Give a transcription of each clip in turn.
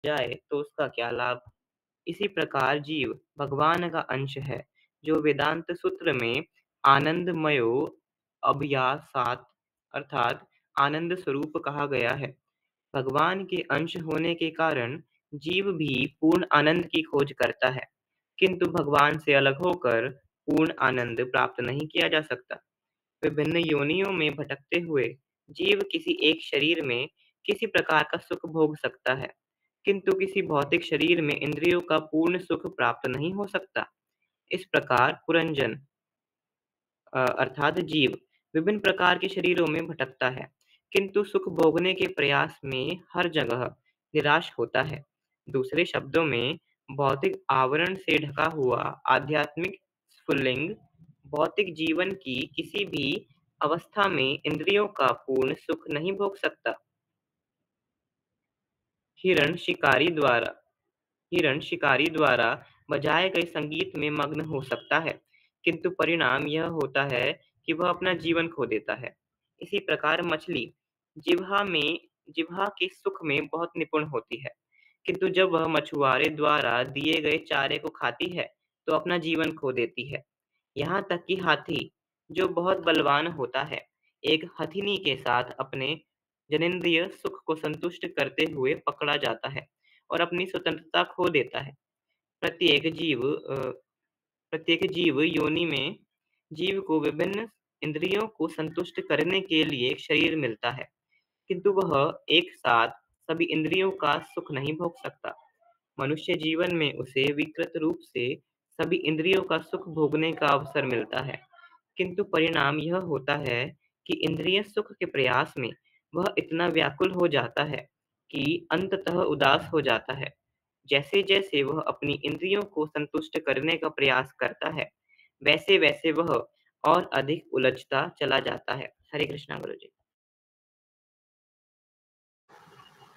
जाए तो उसका क्या लाभ? इसी प्रकार जीव भगवान का अंश है, जो वेदांत सूत्र में आनंदमयो अभ्यासात् अर्थात आनंद स्वरूप कहा गया है। भगवान के अंश होने के कारण जीव भी पूर्ण आनंद की खोज करता है, किंतु भगवान से अलग होकर पूर्ण आनंद प्राप्त नहीं किया जा सकता। विभिन्न योनियों में भटकते हुए जीव किसी एक शरीर में किसी प्रकार का सुख भोग सकता है, किंतु किसी भौतिक शरीर में इंद्रियों का पूर्ण सुख प्राप्त नहीं हो सकता। इस प्रकार पुरंजन अर्थात जीव विभिन्न प्रकार के शरीरों में भटकता है, किंतु सुख भोगने के प्रयास में हर जगह निराश होता है। दूसरे शब्दों में, भौतिक आवरण से ढका हुआ आध्यात्मिक स्फुल्लिंग भौतिक जीवन की किसी भी अवस्था में इंद्रियों का पूर्ण सुख नहीं भोग सकता। हिरण शिकारी द्वारा हिरण शिकारी द्वारा बजाए गए संगीत में मग्न हो सकता है, किंतु परिणाम यह होता है कि वह अपना जीवन खो देता है। इसी प्रकार मछली जिह्वा में जिह्वा के सुख में बहुत निपुण होती है, किंतु जब वह मछुआरे द्वारा दिए गए चारे को खाती है, तो अपना जीवन खो देती है। यहाँ तक कि हाथी, जो बहुत बलवान होता है, एक हथिनी के साथ अपने जनेंद्रिय सुख को संतुष्ट करते हुए पकड़ा जाता है और अपनी स्वतंत्रता खो देता है। प्रत्येक जीव योनि में जीव को विभिन्न इंद्रियों को संतुष्ट करने के लिए एक शरीर मिलता है, किंतु वह एक साथ सभी इंद्रियों का सुख नहीं भोग सकता। मनुष्य जीवन में उसे विकृत रूप से सभी इंद्रियों का सुख भोगने का अवसर मिलता है, किंतु परिणाम यह होता है कि इंद्रिय सुख के प्रयास में वह इतना व्याकुल हो जाता है कि अंततः उदास हो जाता है। जैसे-जैसे वह अपनी इंद्रियों को संतुष्ट करने का प्रयास करता है, वैसे-वैसे वह और अधिक उलझता चला जाता है। हरे कृष्णा गुरुजी।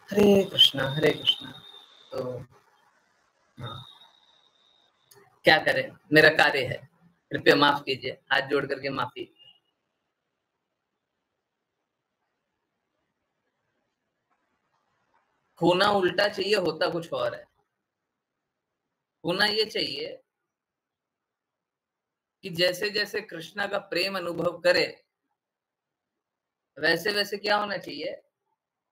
हरे कृष्णा हरे कृष्णा। तो हाँ, क्या करें, मेरा कार्य है, कृपया माफ कीजिए, हाथ जोड़ करके माफी। होना उल्टा चाहिए, होता कुछ और है। होना ये चाहिए कि जैसे जैसे कृष्णा का प्रेम अनुभव करे, वैसे वैसे क्या होना चाहिए,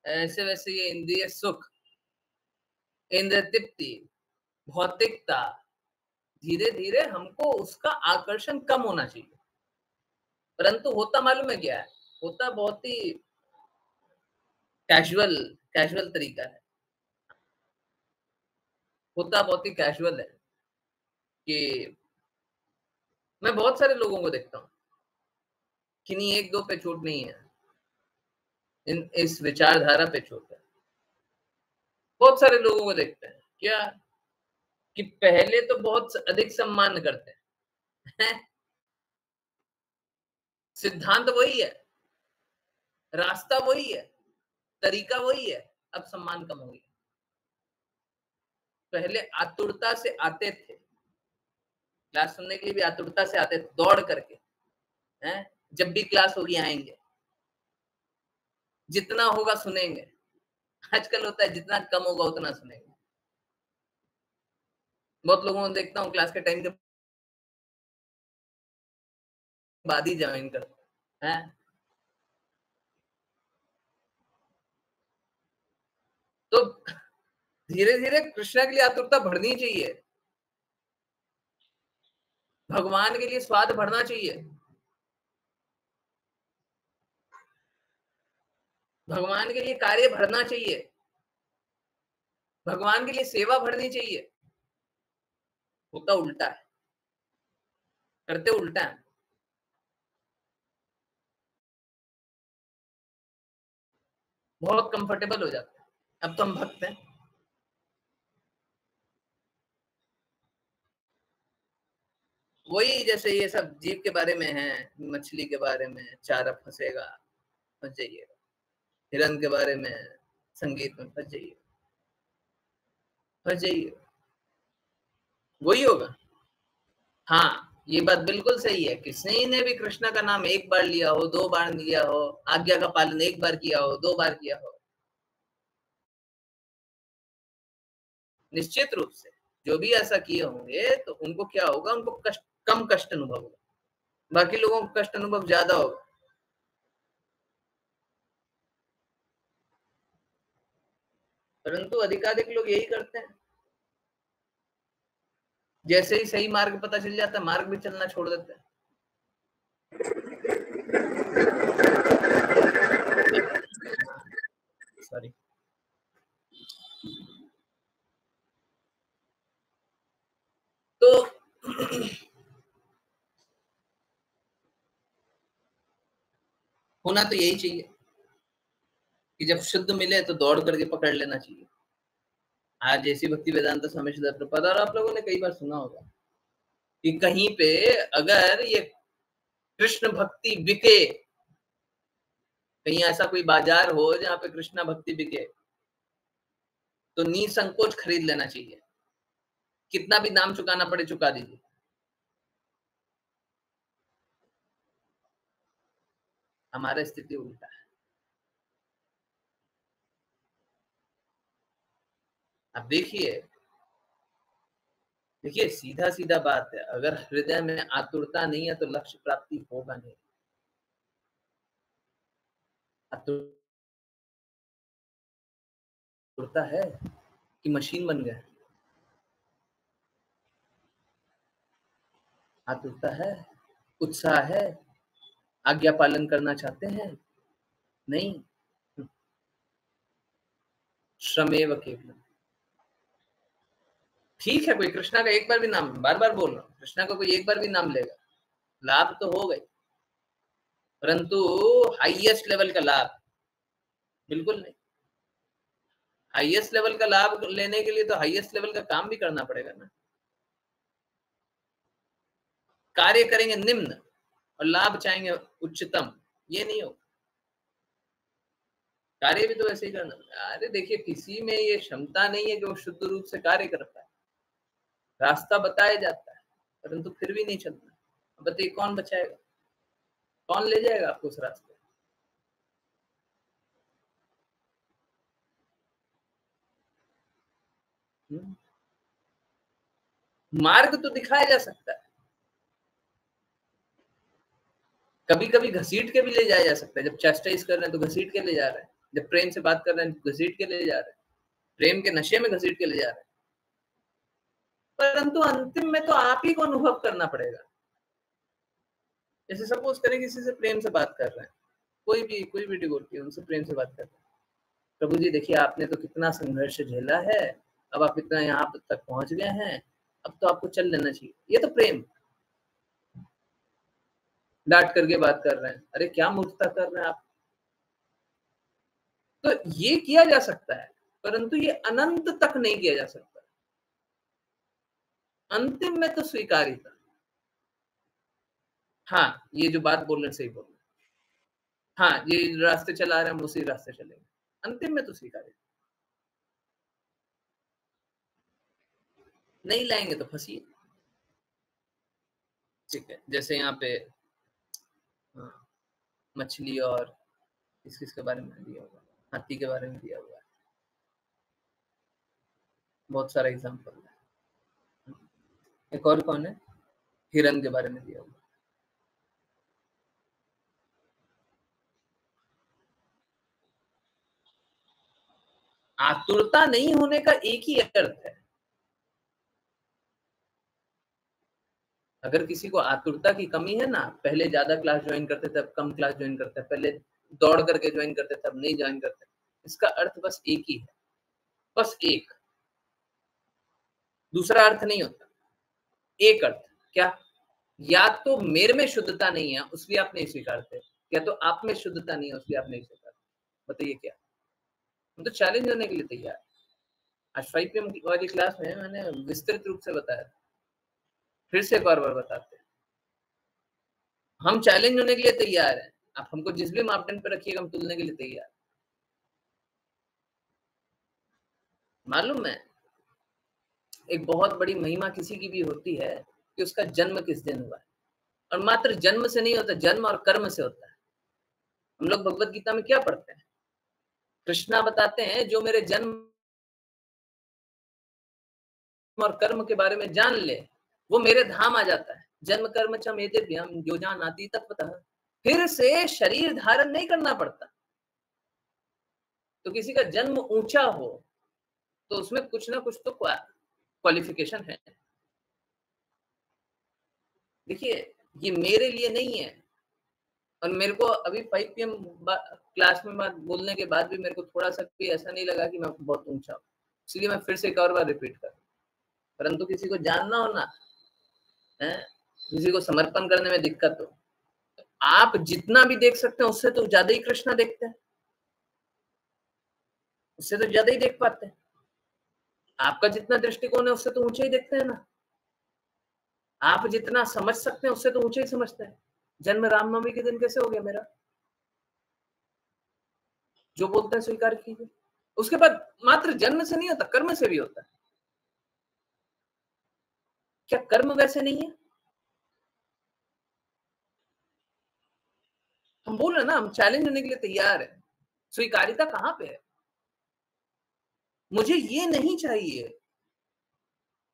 ऐसे वैसे ये इंद्रिय सुख, इंद्रिय तृप्ति, भौतिकता, धीरे धीरे हमको उसका आकर्षण कम होना चाहिए। परंतु होता मालूम है क्या है, होता बहुत ही कैजुअल कैजुअल तरीका है। होता बहुत ही कैजुअल है कि मैं बहुत सारे लोगों को देखता हूँ, किन्हीं एक दो पे छूट नहीं है, इस विचारधारा पे छूट है। बहुत सारे लोगों को देखते हैं क्या कि पहले तो बहुत अधिक सम्मान करते हैं सिद्धांत वही है, रास्ता वही है, तरीका वही है, अब सम्मान कम हो गया। पहले आतुरता से आते थे, क्लास सुनने के लिए भी आतुरता से आते थे, दौड़ करके, हैं, जब भी क्लास होगी आएंगे, जितना होगा सुनेंगे। आजकल होता है जितना कम होगा उतना सुनेंगे। बहुत लोगों को देखता हूँ क्लास के टाइम के बाद ही ज्वाइन करते हैं। तो धीरे धीरे कृष्णा के लिए आतुरता बढ़नी चाहिए, भगवान के लिए स्वाद बढ़ना चाहिए, भगवान के लिए कार्य बढ़ना चाहिए, भगवान के लिए सेवा बढ़नी चाहिए। होता उल्टा है, करते उल्टा है। बहुत कंफर्टेबल हो जाता है, अब तो हम भक्त हैं। वही जैसे ये सब जीव के बारे में है, मछली के बारे में, चारा फंसेगा फंस जाइएगा, हिरन के बारे में संगीत में फंस जाइए, फंस जाइए, वही होगा। हाँ, ये बात बिल्कुल सही है, किसी ने भी कृष्ण का नाम एक बार लिया हो, दो बार लिया हो, आज्ञा का पालन एक बार किया हो, दो बार किया हो, निश्चित रूप से जो भी ऐसा किए होंगे तो उनको क्या होगा, उनको कम कष्ट अनुभव होगा, बाकी लोगों को कष्ट अनुभव ज्यादा होगा। परंतु अधिकाधिक लोग यही करते हैं, जैसे ही सही मार्ग पता चल जाता है मार्ग भी चलना छोड़ देते हैं। सॉरी। तो होना तो यही चाहिए कि जब शुद्ध मिले तो दौड़ करके पकड़ लेना चाहिए। आज जैसी भक्ति वेदांत स्वामी श्रीधर प्रपाद, और आप लोगों ने कई बार सुना होगा कि कहीं पे अगर ये कृष्ण भक्ति बिके, कहीं ऐसा कोई बाजार हो जहाँ पे कृष्णा भक्ति बिके, तो निसंकोच खरीद लेना चाहिए, कितना भी दाम चुकाना पड़े चुका दीजिए। हमारा स्थिति उल्टा है। अब देखिए सीधा सीधा बात है, अगर हृदय में आतुरता नहीं है तो लक्ष्य प्राप्ति होगा नहीं। आतुरता है कि मशीन बन गए, आतुरता है, उत्साह है, आज्ञा पालन करना चाहते हैं, नहीं, श्रमेव केवलम। ठीक है, कोई कृष्णा का एक बार भी नाम, बार बार बोल रहा हूं, कृष्णा का कोई एक बार भी नाम लेगा, लाभ तो हो गई, परंतु हाईएस्ट लेवल का लाभ बिल्कुल नहीं। हाईएस्ट लेवल का लाभ लेने के लिए तो हाईएस्ट लेवल का काम भी करना पड़ेगा ना। कार्य करेंगे निम्न और लाभ चाहेंगे उच्चतम, ये नहीं होगा। कार्य भी तो ऐसे ही करना। अरे देखिए, किसी में ये क्षमता नहीं है कि वो शुद्ध रूप से कार्य कर पाए, रास्ता बताया जाता है परंतु फिर भी नहीं चलता। बताइए कौन बचाएगा, कौन ले जाएगा आपको उस रास्ते? मार्ग तो दिखाया जा सकता है, कभी कभी घसीट के भी ले जाया जा सकता है। जब चेस्टाइज कर रहे हैं तो घसीट के ले जा रहे हैं, जब प्रेम से बात कर रहे हैं तो घसीट के ले जा रहे हैं, प्रेम के नशे में घसीट के ले जा रहे हैं, परंतु अंतिम में तो आप ही को अनुभव करना पड़ेगा। जैसे सपोज करें किसी से प्रेम से बात कर रहे हैं, कोई भी डिवोटी है, उनसे प्रेम से बात कर रहे हैं, प्रभु जी देखिए आपने तो कितना संघर्ष झेला है, अब आप इतना यहाँ तक पहुंच गए हैं, अब तो आपको चल लेना चाहिए। ये तो प्रेम। डांट करके बात कर रहे हैं, अरे क्या मूर्खता कर रहे हैं आप। तो ये किया जा सकता है, परंतु ये अनंत तक नहीं किया जा सकता। अंतिम में तो स्वीकार्यता। हाँ, ये जो बात बोल रहे हैं सही बोल रहे हैं। हाँ, ये रास्ते चला रहे हैं, हम उसी रास्ते चलेंगे, अंतिम में तो स्वीकार्यता। नहीं लाएंगे तो फंसिए। ठीक है, जैसे यहाँ पे मछली और किस के बारे में दिया हुआ है, हाथी के बारे में दिया हुआ है, बहुत सारा एग्जाम्पल है। एक और कौन है, हिरन के बारे में दिया हुआ है। आतुरता नहीं होने का एक ही अर्थ है, अगर किसी को आतुरता की कमी है ना, पहले ज्यादा क्लास ज्वाइन करते थे, अब कम क्लास ज्वाइन करते हैं, पहले दौड़ करके ज्वाइन करते थे, अब नहीं ज्वाइन करते, इसका अर्थ बस एक ही है, बस एक, दूसरा अर्थ नहीं होता, एक अर्थ। क्या? या तो मेरे में शुद्धता नहीं है इसलिए आप नहीं स्वीकारते, या तो आप में शुद्धता नहीं है इसलिए आप नहीं स्वीकारते। बताइए क्या? हम तो चैलेंज होने के लिए तैयार। आज 5 PM वाली क्लास में मैंने विस्तृत रूप से बताया, फिर से एक बार बताते हैं, हम चैलेंज होने के लिए तैयार हैं। आप हमको जिस भी मापदंड पर रखिएगा हम तुलने के लिए तैयार। मालूम है, एक बहुत बड़ी महिमा किसी की भी होती है कि उसका जन्म किस दिन हुआ है, और मात्र जन्म से नहीं होता, जन्म और कर्म से होता है। हम लोग भगवत गीता में क्या पढ़ते हैं? कृष्णा बताते हैं जो मेरे जन्म और कर्म के बारे में जान ले, वो मेरे धाम आ जाता है। जन्म कर्म च मे दिव्यम यो जानाति तत्वतः। फिर से शरीर धारण नहीं करना पड़ता। तो किसी का जन्म ऊंचा हो तो उसमें कुछ ना कुछ तो क्वालिफिकेशन है। देखिए, ये मेरे लिए नहीं है, और मेरे को अभी 5 पीएम क्लास में बात बोलने के बाद भी मेरे को थोड़ा सा भी ऐसा नहीं लगा कि मैं बहुत ऊंचा हूँ, इसलिए मैं फिर से एक और बार रिपीट कर। परंतु किसी को जानना हो ना, है, किसी को समर्पण करने में दिक्कत हो, तो आप जितना भी देख सकते हैं उससे तो ज्यादा ही कृष्णा देखते हैं, उससे तो ज्यादा ही देख पाते हैं। आपका जितना दृष्टिकोण है उससे तो ऊंचे ही देखते हैं ना। आप जितना समझ सकते हैं उससे तो ऊंचे ही समझते हैं। जन्म रामनवमी के दिन कैसे हो गया मेरा? जो बोलते हैं स्वीकार कीजिए। उसके बाद मात्र जन्म से नहीं होता, कर्म से भी होता है। क्या कर्म वैसे नहीं है? हम बोल रहे हैं ना, हम चैलेंज होने के लिए तैयार है। स्वीकारिता कहां पे है? मुझे ये नहीं चाहिए,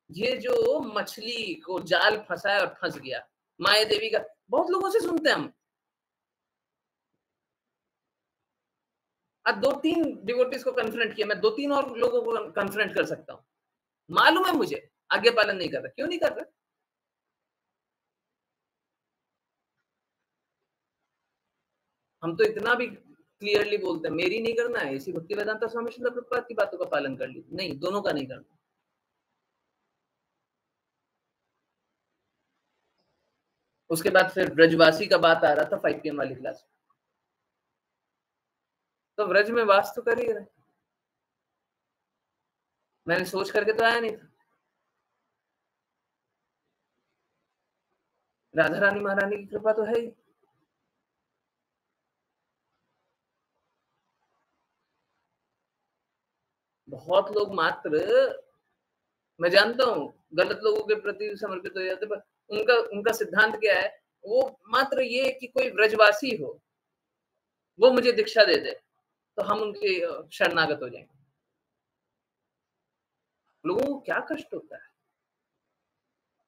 ये जो मछली को जाल फंसाया और फंस गया, माया देवी का बहुत लोगों से सुनते हैं हम। अब 2-3 डिवोटीज को कन्फ्रंट किया, मैं 2-3 और लोगों को कन्फ्रंट कर सकता हूं। मालूम है मुझे आज्ञा पालन नहीं कर रहा। क्यों नहीं कर रहा? हम तो इतना भी क्लियरली बोलते हैं, मेरी नहीं करना है, इसी भक्ति वेदांता स्वामी श्रील प्रभुपाद की बातों का पालन कर लीजिए। नहीं, दोनों का नहीं करना। उसके बाद फिर ब्रजवासी का बात आ रहा था 5 पीएम वाली क्लास में। तो ब्रज में वास तो कर ही रहे, मैंने सोच करके तो आया नहीं था। राधा रानी महारानी की कृपा तो है ही। बहुत लोग मात्र, मैं जानता हूं गलत लोगों के प्रति समर्पित हो जाते, पर उनका उनका सिद्धांत क्या है? वो मात्र ये कि कोई ब्रजवासी हो, वो मुझे दीक्षा दे दे, तो हम उनके शरणागत हो जाएंगे। लोगों को क्या कष्ट होता है?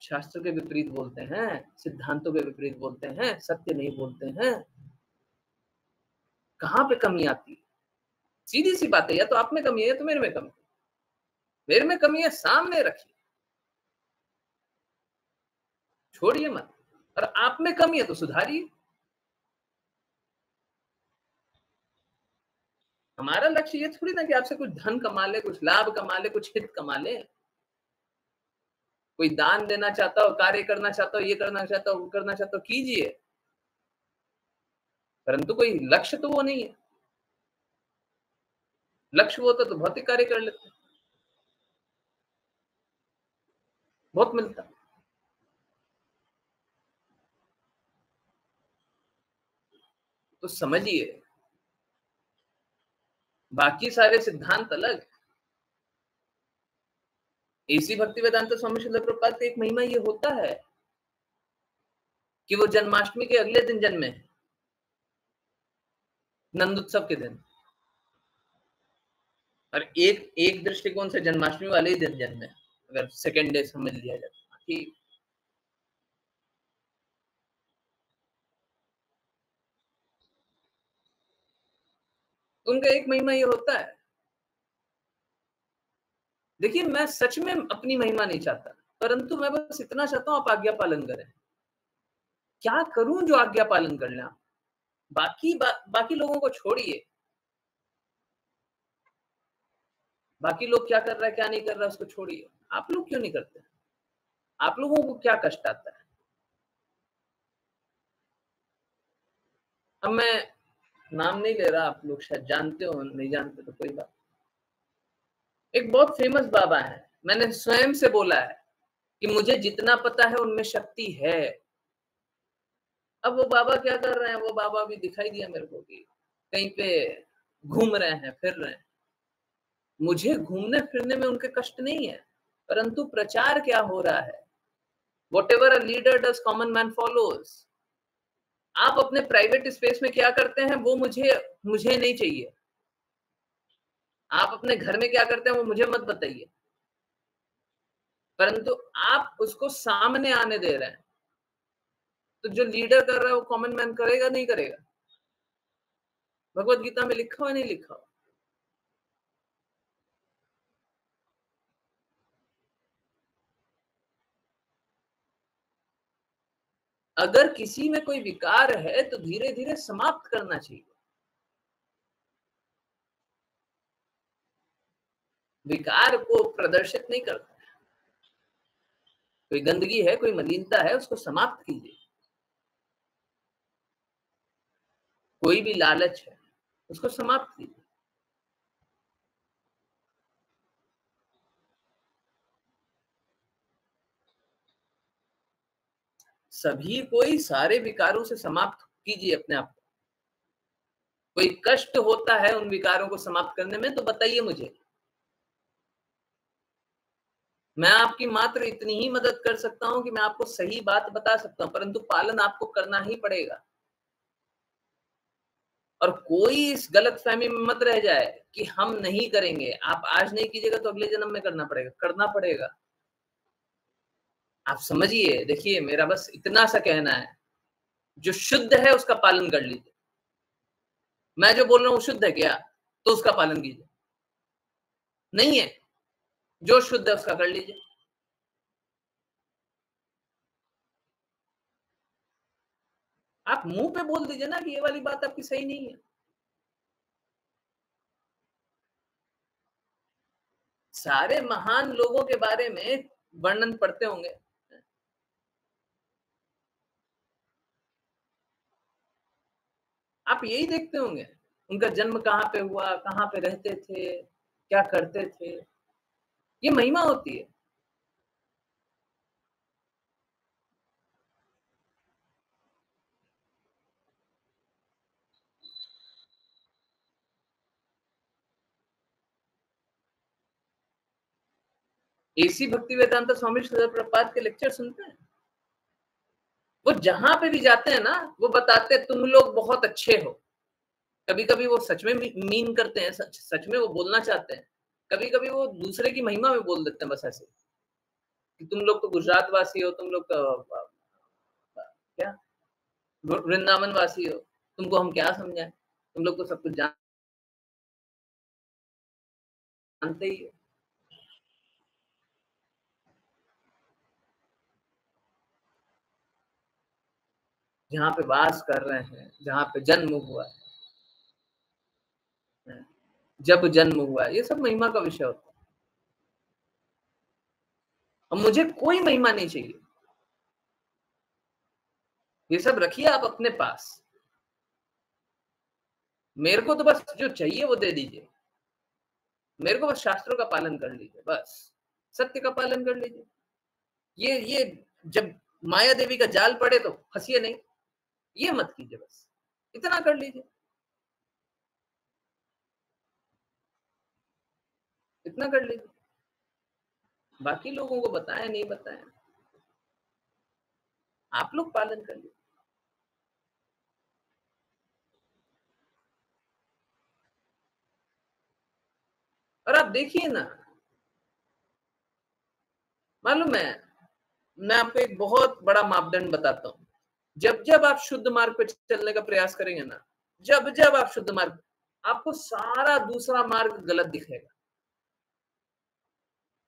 शास्त्र के विपरीत बोलते हैं, सिद्धांतों के विपरीत बोलते हैं, सत्य नहीं बोलते हैं। कहां पे कमी आती है? सीधी सी बात है, या तो आप में कमी है या तो मेरे में कमी है। मेरे में कमी है, सामने रखिए, छोड़िए मत। और आप में कमी है तो सुधारिए। हमारा लक्ष्य ये थोड़ी ना कि आपसे कुछ धन कमा ले, कुछ लाभ कमा ले, कुछ हित कमा ले। कोई दान देना चाहता हो, कार्य करना चाहता हो, ये करना चाहता हो, वो करना चाहता हो, कीजिए, परंतु कोई लक्ष्य तो वो नहीं है। लक्ष्य वो होता तो भौतिक कार्य कर लेते, बहुत मिलता। तो समझिए, बाकी सारे सिद्धांत अलग। इसी भक्ति वेदांत स्वामी श्रील प्रभुपाद का एक महिमा ये होता है कि वो जन्माष्टमी के अगले दिन जन्मे, नंदोत्सव के दिन। और एक दृष्टिकोण से जन्माष्टमी वाले ही दिन जन्मे, अगर सेकेंड डे समझ लिया जाए ठीक। उनका एक महिमा ये होता है। देखिए, मैं सच में अपनी महिमा नहीं चाहता, परंतु मैं बस इतना चाहता हूं आप आज्ञा पालन करें। क्या करूं जो आज्ञा पालन कर लें? बाकी लोगों को छोड़िए, बाकी लोग क्या कर रहा है क्या नहीं कर रहा है उसको छोड़िए। आप लोग क्यों नहीं करते? आप लोगों को क्या कष्ट आता है? अब मैं नाम नहीं ले रहा, आप लोग शायद जानते हो, नहीं जानते तो कोई बात। एक बहुत फेमस बाबा है, मैंने स्वयं से बोला है कि मुझे जितना पता है उनमें शक्ति है। अब वो बाबा क्या कर रहे हैं? वो बाबा भी दिखाई दिया मेरे को कि कहीं पे घूम रहे हैं, फिर रहे हैं। मुझे घूमने फिरने में उनके कष्ट नहीं है, परंतु प्रचार क्या हो रहा है? Whatever a leader does, common man follows। आप अपने प्राइवेट स्पेस में क्या करते हैं वो मुझे नहीं चाहिए। आप अपने घर में क्या करते हैं वो मुझे मत बताइए। परंतु आप उसको सामने आने दे रहे हैं, तो जो लीडर कर रहा है वो कॉमन मैन करेगा नहीं करेगा? भगवत गीता में लिखा हुआ नहीं लिखा हुआ? अगर किसी में कोई विकार है तो धीरे धीरे समाप्त करना चाहिए। विकार को प्रदर्शित नहीं करता। कोई गंदगी है, कोई मलिनता है, उसको समाप्त कीजिए। कोई भी लालच है, उसको समाप्त कीजिए। सभी कोई सारे विकारों से समाप्त कीजिए अपने आप को। कोई कष्ट होता है उन विकारों को समाप्त करने में तो बताइए मुझे। मैं आपकी मात्र इतनी ही मदद कर सकता हूं कि मैं आपको सही बात बता सकता हूं, परंतु पालन आपको करना ही पड़ेगा। और कोई इस गलतफहमी में मत रह जाए कि हम नहीं करेंगे। आप आज नहीं कीजिएगा तो अगले जन्म में करना पड़ेगा, करना पड़ेगा। आप समझिए, देखिए मेरा बस इतना सा कहना है, जो शुद्ध है उसका पालन कर लीजिए। मैं जो बोल रहा हूं शुद्ध है क्या, तो उसका पालन कीजिए। नहीं है, जो शुद्ध है उसका कर लीजिए। आप मुंह पे बोल दीजिए ना कि ये वाली बात आपकी सही नहीं है। सारे महान लोगों के बारे में वर्णन पढ़ते होंगे, आप यही देखते होंगे उनका जन्म कहाँ पे हुआ, कहाँ पे रहते थे, क्या करते थे। ये महिमा होती है। एसी भक्ति वेदांता स्वामी श्री प्रभुपाद के लेक्चर सुनते हैं। वो जहां पे भी जाते हैं ना, वो बताते हैं तुम लोग बहुत अच्छे हो। कभी कभी वो सच में मीन करते हैं, सच में वो बोलना चाहते हैं। कभी कभी वो दूसरे की महिमा में बोल देते हैं बस ऐसे कि तुम लोग तो गुजरात वासी हो, तुम लोग तो क्या वृंदावन वासी हो, तुमको हम क्या समझाएं, तुम लोग तो सब कुछ जानते ही हो। जहाँ पे वास कर रहे हैं, जहाँ पे जन्म हुआ है, जब जन्म हुआ है, ये सब महिमा का विषय होता है। और मुझे कोई महिमा नहीं चाहिए, ये सब रखिए आप अपने पास। मेरे को तो बस जो चाहिए वो दे दीजिए। मेरे को बस शास्त्रों का पालन कर लीजिए, बस सत्य का पालन कर लीजिए। ये जब माया देवी का जाल पड़े तो फंसिए नहीं, ये मत कीजिए, बस इतना कर लीजिए, इतना कर लीजिए। बाकी लोगों को बताएं नहीं बताएं, आप लोग पालन कर लीजिए। और आप देखिए ना, मालूम है, मैं आपको एक बहुत बड़ा मापदंड बताता हूँ। जब जब आप शुद्ध मार्ग पे चलने का प्रयास करेंगे ना, जब जब आप शुद्ध मार्ग, आपको सारा दूसरा मार्ग गलत दिखेगा।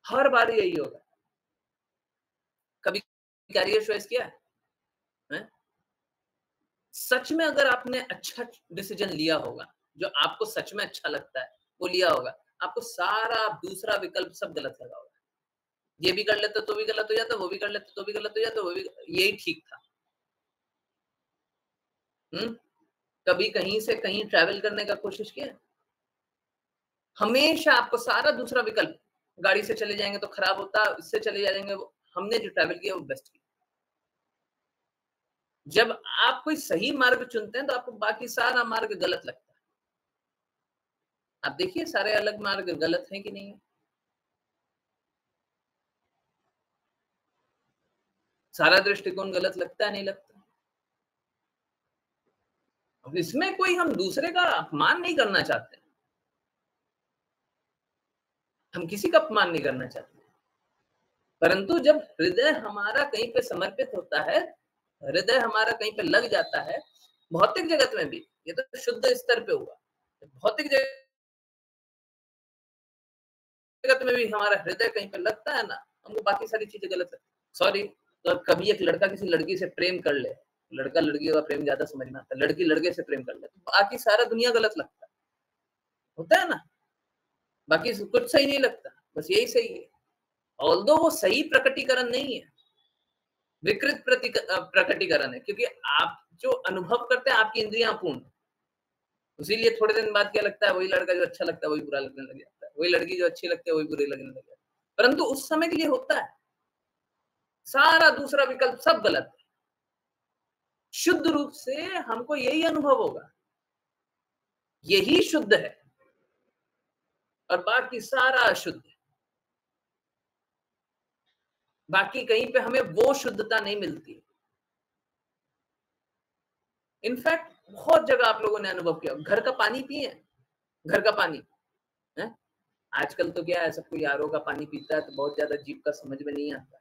हर बार यही होगा। कभी कैरियर चॉइस किया है? सच में अगर आपने अच्छा डिसीजन लिया होगा, जो आपको सच में अच्छा लगता है वो लिया होगा, आपको सारा दूसरा विकल्प सब गलत लगा होगा। ये भी कर लेते तो भी गलत हो जाता, वो भी कर लेते तो भी गलत हो जाता, वो भी यही ठीक था। कभी कहीं से कहीं ट्रैवल करने का कोशिश किया? हमेशा आपको सारा दूसरा विकल्प, गाड़ी से चले जाएंगे तो खराब होता, इससे चले जाएंगे, हमने जो ट्रैवल किया वो बेस्ट किया। जब आप कोई सही मार्ग चुनते हैं तो आपको बाकी सारा मार्ग गलत लगता है। आप देखिए सारे अलग मार्ग गलत हैं कि नहीं है। सारा दृष्टिकोण गलत लगता है नहीं लगता। अब इसमें कोई हम दूसरे का अपमान नहीं करना चाहते, हम किसी का अपमान नहीं करना चाहते, परंतु जब हृदय हमारा कहीं पे समर्पित होता है, हृदय हमारा कहीं पे लग जाता है, भौतिक जगत में भी, ये तो शुद्ध स्तर पे हुआ, भौतिक जगत में भी हमारा हृदय कहीं पे लगता है ना, हमको बाकी सारी चीजें गलत लगती। सॉरी, तो कभी एक लड़का किसी लड़की से प्रेम कर ले, लड़का लड़की का प्रेम ज्यादा समझ में आता है, लड़की लड़के से प्रेम कर ले, तो बाकी सारा दुनिया गलत लगता है, होता है ना, बाकी कुछ सही नहीं लगता, बस यही सही है। ऑल्दो वो सही प्रकटीकरण नहीं है, विकृत प्रकटीकरण है, क्योंकि आप जो अनुभव करते हैं आपकी इंद्रियां पूर्ण, इसीलिए थोड़े दिन बाद क्या लगता है, वही लड़का जो अच्छा लगता है वही बुरा लगने लग जाता है, वही लड़की जो अच्छी लगती है वही बुरी लगने लग जाती है, परंतु उस समय के लिए होता है, सारा दूसरा विकल्प सब गलत है। शुद्ध रूप से हमको यही अनुभव होगा, यही शुद्ध है और बाकी सारा अशुद्ध है, बाकी कहीं पे हमें वो शुद्धता नहीं मिलती। इनफैक्ट बहुत जगह आप लोगों ने अनुभव किया, घर का पानी पिए, घर का पानी है, आजकल तो क्या है, सब कोई आरओ का पानी पीता है, तो बहुत ज्यादा जीभ का समझ में नहीं आता।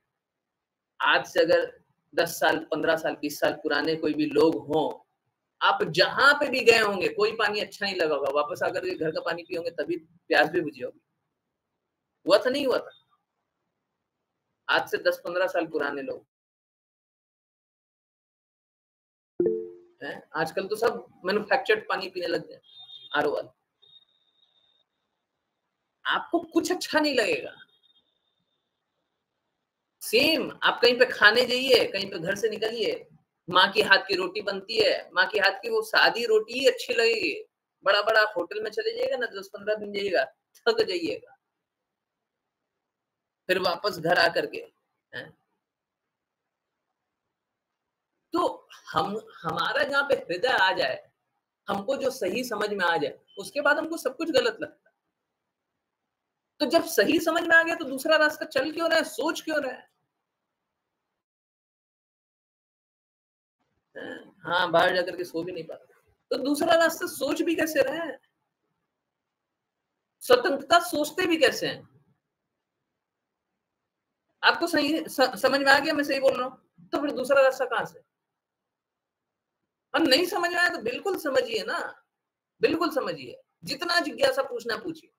आज से अगर 10 साल 15 साल 20 साल पुराने कोई भी लोग हों, आप जहां पे भी गए होंगे कोई पानी अच्छा नहीं लगा होगा, वापस आकर के घर का पानी पियोगे तभी प्यास भी बुझी होगी। हुआ था नहीं हुआ था? आज से 10-15 साल पुराने लोग हैं, आजकल तो सब मैन्युफैक्चर्ड पानी पीने लग गए, आरओ वाला। आपको कुछ अच्छा नहीं लगेगा। सेम आप कहीं पे खाने जाइए, कहीं पे घर से निकलिए, माँ की हाथ की रोटी बनती है, माँ की हाथ की वो सादी रोटी ही अच्छी लगेगी। बड़ा बड़ा होटल में चले जाइएगा ना, 10-15 दिन जाइएगा, थक जाइएगा, फिर वापस घर आकर के हैं? तो हमारा जहाँ पे हृदय आ जाए, हमको जो सही समझ में आ जाए, उसके बाद हमको सब कुछ गलत लगता है। तो जब सही समझ में आ गया तो दूसरा रास्ता चल क्यों रहा है, सोच क्यों रहा है? हाँ, बाहर जाकर के सो भी नहीं पाता, तो दूसरा रास्ता सोच भी कैसे रहे हैं? स्वतंत्रता सोचते भी कैसे हैं? आपको सही समझ में आ गया मैं सही बोल रहा हूँ, तो फिर दूसरा रास्ता कहाँ से? और नहीं समझ में आया तो बिल्कुल समझिए ना, बिल्कुल समझिए, जितना जिज्ञासा पूछना पूछिए,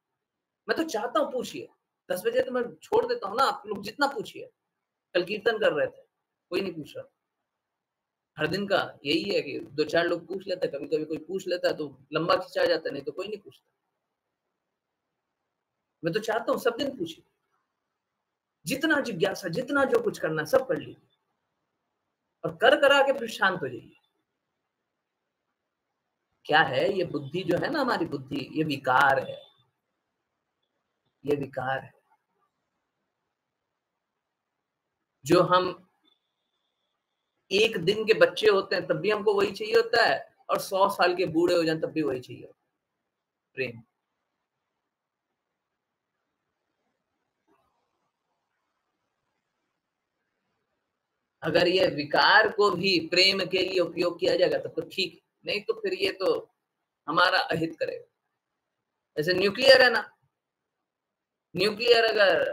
मैं तो चाहता हूँ पूछिए, 10 बजे तो मैं छोड़ देता हूँ ना, आप लोग जितना पूछिए। कल कीर्तन कर रहे थे, कोई नहीं पूछ रहा, हर दिन का यही है कि 2-4 लोग पूछ लेते हैं, कभी-कभी कोई पूछ लेता है तो लंबा खिंचा जाता है, नहीं तो कोई नहीं पूछता। मैं तो चाहता हूँ सब दिन पूछिए, जितना जिज्ञासा, जितना जो कुछ करना है सब कर लीजिए और कर करा के फिर शांत हो जाइए। क्या है ये बुद्धि जो है ना, हमारी बुद्धि, ये विकार है, ये विकार है। जो हम एक दिन के बच्चे होते हैं तब भी हमको वही चाहिए होता है, और 100 साल के बूढ़े हो जाएं तब भी वही चाहिए होता है, प्रेम। अगर ये विकार को भी प्रेम के लिए उपयोग किया जाएगा तब तो ठीक, नहीं तो फिर ये तो हमारा अहित करेगा। जैसे न्यूक्लियर है ना, न्यूक्लियर अगर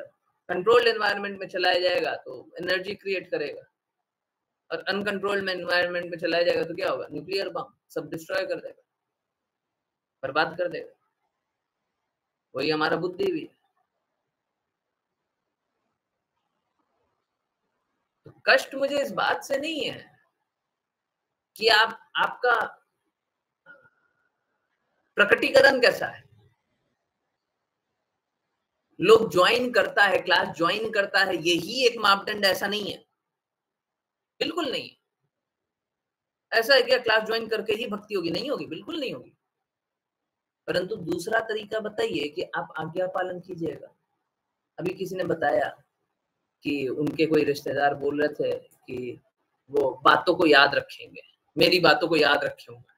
कंट्रोल्ड एनवायरनमेंट में चलाया जाएगा तो एनर्जी क्रिएट करेगा, और अनकंट्रोल्ड एनवायरनमेंट में चलाया जाएगा तो क्या होगा? न्यूक्लियर बम सब डिस्ट्रॉय कर देगा, बर्बाद कर देगा। वही हमारा बुद्धि भी है। तो कष्ट मुझे इस बात से नहीं है कि आपका प्रकटीकरण कैसा है, लोग ज्वाइन करता है, क्लास ज्वाइन करता है, यही एक मापदंड, ऐसा नहीं है, बिल्कुल नहीं। ऐसा है क्या क्लास ज्वाइन करके ही भक्ति होगी? नहीं होगी, बिल्कुल नहीं होगी। परंतु दूसरा तरीका बताइए कि आप आज्ञा पालन कीजिएगा। अभी किसी ने बताया कि उनके कोई रिश्तेदार बोल रहे थे कि वो बातों को याद रखेंगे, मेरी बातों को याद रखेंगे।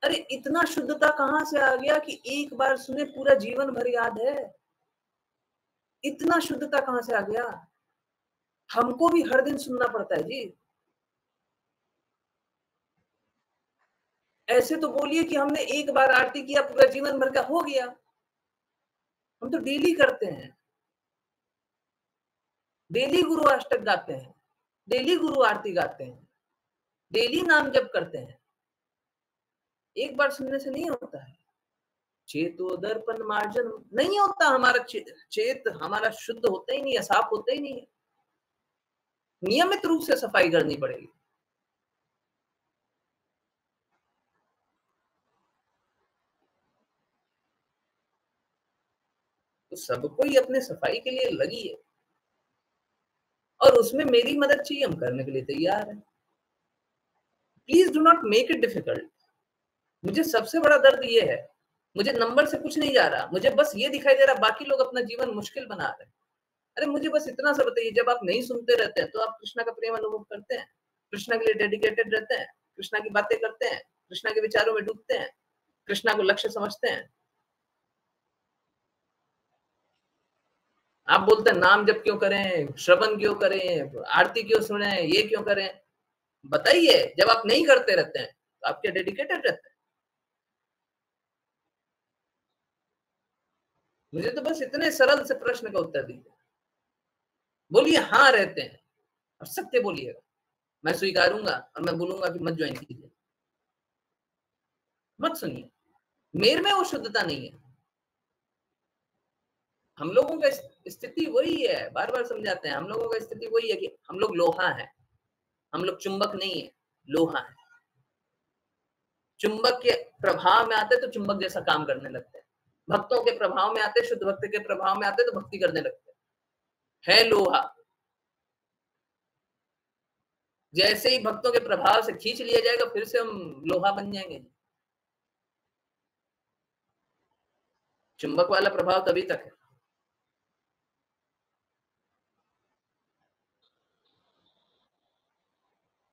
अरे इतना शुद्धता कहाँ से आ गया कि एक बार सुने पूरा जीवन भर याद है? इतना शुद्धता कहाँ से आ गया? हमको भी हर दिन सुनना पड़ता है जी। ऐसे तो बोलिए कि हमने एक बार आरती किया, पूरा जीवन भर का हो गया। हम तो डेली करते हैं। डेली गुरु अष्टक गाते हैं, डेली गुरु आरती गाते हैं, डेली नाम जप करते हैं, एक बार सुनने से नहीं होता है। चेतो दर्पण मार्जन नहीं होता, हमारा चेत हमारा शुद्ध होता ही नहीं है, साफ होता ही नहीं है। नियमित रूप से सफाई करनी पड़ेगी। तो सबको ही अपने सफाई के लिए लगी है, और उसमें मेरी मदद चाहिए, हम करने के लिए तैयार हैं। Please do not make it difficult. मुझे सबसे बड़ा दर्द ये है, मुझे नंबर से कुछ नहीं जा रहा, मुझे बस ये दिखाई दे रहा बाकी लोग अपना जीवन मुश्किल बना रहे हैं। अरे मुझे बस इतना सा बताइए, जब आप नहीं सुनते रहते हैं तो आप कृष्णा का प्रेम अनुभव करते हैं, कृष्णा के लिए डेडिकेटेड रहते हैं, कृष्णा की बातें करते हैं, कृष्णा के विचारों में डूबते हैं, कृष्णा को लक्ष्य समझते हैं। आप बोलते हैं नाम जप क्यों करें, श्रवण क्यों करें, आरती क्यों सुने, ये क्यों करें? बताइए, जब आप नहीं करते रहते हैं तो आप क्या डेडिकेटेड रहते हैं? मुझे तो बस इतने सरल से प्रश्न का उत्तर दीजिए। बोलिए हाँ रहते हैं, और सत्य बोलिएगा, मैं स्वीकारूंगा, और मैं बोलूंगा कि मत ज्वाइन कीजिए, मत सुनिए। मेरे में वो शुद्धता नहीं है। हम लोगों का स्थिति वही है, बार बार समझाते हैं, हम लोगों का स्थिति वही है कि हम लोग लोहा है, हम लोग चुंबक नहीं है, लोहा है। चुंबक के प्रभाव में आते तो चुंबक जैसा काम करने लगते हैं, भक्तों के प्रभाव में आते, शुद्ध भक्त के प्रभाव में आते तो भक्ति करने लगते हैं। है लोहा, जैसे ही भक्तों के प्रभाव से खींच लिया जाएगा फिर से हम लोहा बन जाएंगे। चुंबक वाला प्रभाव तभी तक है।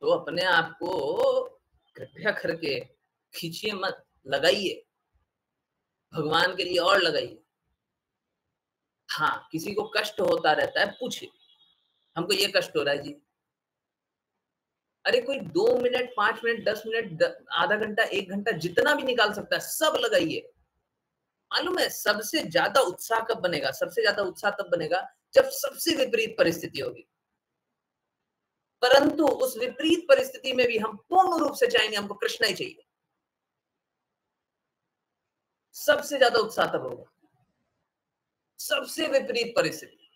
तो अपने आप को कृपया करके खींचिए मत, लगाइए, भगवान के लिए और लगाइए। हाँ, किसी को कष्ट होता रहता है, पूछिए हमको ये कष्ट हो रहा है जी। अरे कोई 2 मिनट, 5 मिनट, 10 मिनट, आधा घंटा, 1 घंटा, जितना भी निकाल सकता है सब लगाइए। मालूम है सबसे ज्यादा उत्साह कब बनेगा? सबसे ज्यादा उत्साह तब बनेगा जब सबसे विपरीत परिस्थिति होगी। परंतु उस विपरीत परिस्थिति में भी हम पूर्ण रूप से चाहेंगे हमको कृष्णा ही चाहिए, सबसे ज्यादा उत्साह तब होगा, सबसे विपरीत परिस्थिति।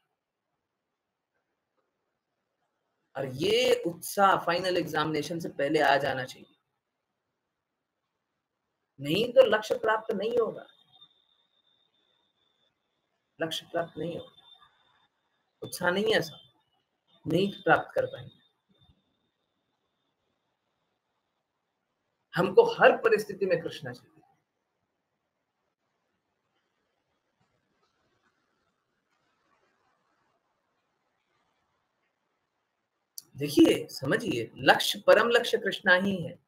और ये उत्साह फाइनल एग्जामिनेशन से पहले आ जाना चाहिए, नहीं तो लक्ष्य प्राप्त नहीं होगा, लक्ष्य प्राप्त नहीं होगा। उत्साह नहीं है, ऐसा नहीं प्राप्त कर पाएंगे। हमको हर परिस्थिति में कृष्णा चाहिए। देखिए, समझिए, लक्ष्य, परम लक्ष्य कृष्णा ही है।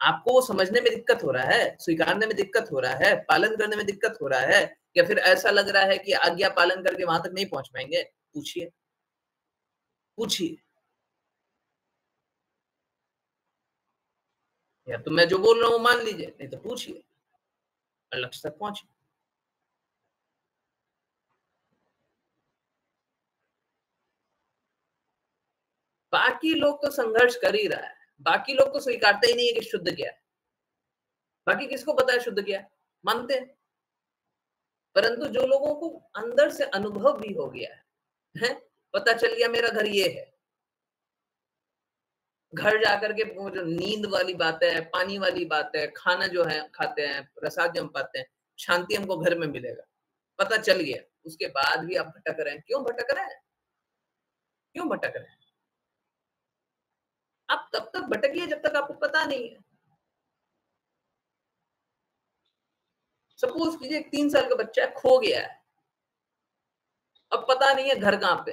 आपको वो समझने में दिक्कत हो रहा है, स्वीकारने में दिक्कत हो रहा है, पालन करने में दिक्कत हो रहा है, या फिर ऐसा लग रहा है कि आज्ञा पालन करके वहां तक नहीं पहुंच पाएंगे? पूछिए, पूछिए। या तो मैं जो बोल रहा हूँ मान लीजिए, नहीं तो पूछिए और लक्ष्य तक पहुंचिए। बाकी लोग तो संघर्ष कर ही रहा है, बाकी लोग तो स्वीकारते ही नहीं है कि शुद्ध क्या है। बाकी किसको पता है शुद्ध क्या है? मानते हैं। परंतु जो लोगों को अंदर से अनुभव भी हो गया है, पता चल गया मेरा घर ये है, घर जाकर के वो जो नींद वाली बात है, पानी वाली बात है, खाना जो है खाते हैं, प्रसाद जो हम पाते हैं, शांति हमको घर में मिलेगा, पता चल गया। उसके बाद भी आप भटक रहे हैं। क्यों भटक रहे हैं? क्यों भटक रहे हैं? आप तब तक भटकिए जब तक आपको पता नहीं है। सपोज कीजिए 3 साल का बच्चा है, खो गया है, अब पता नहीं है घर कहाँ पे,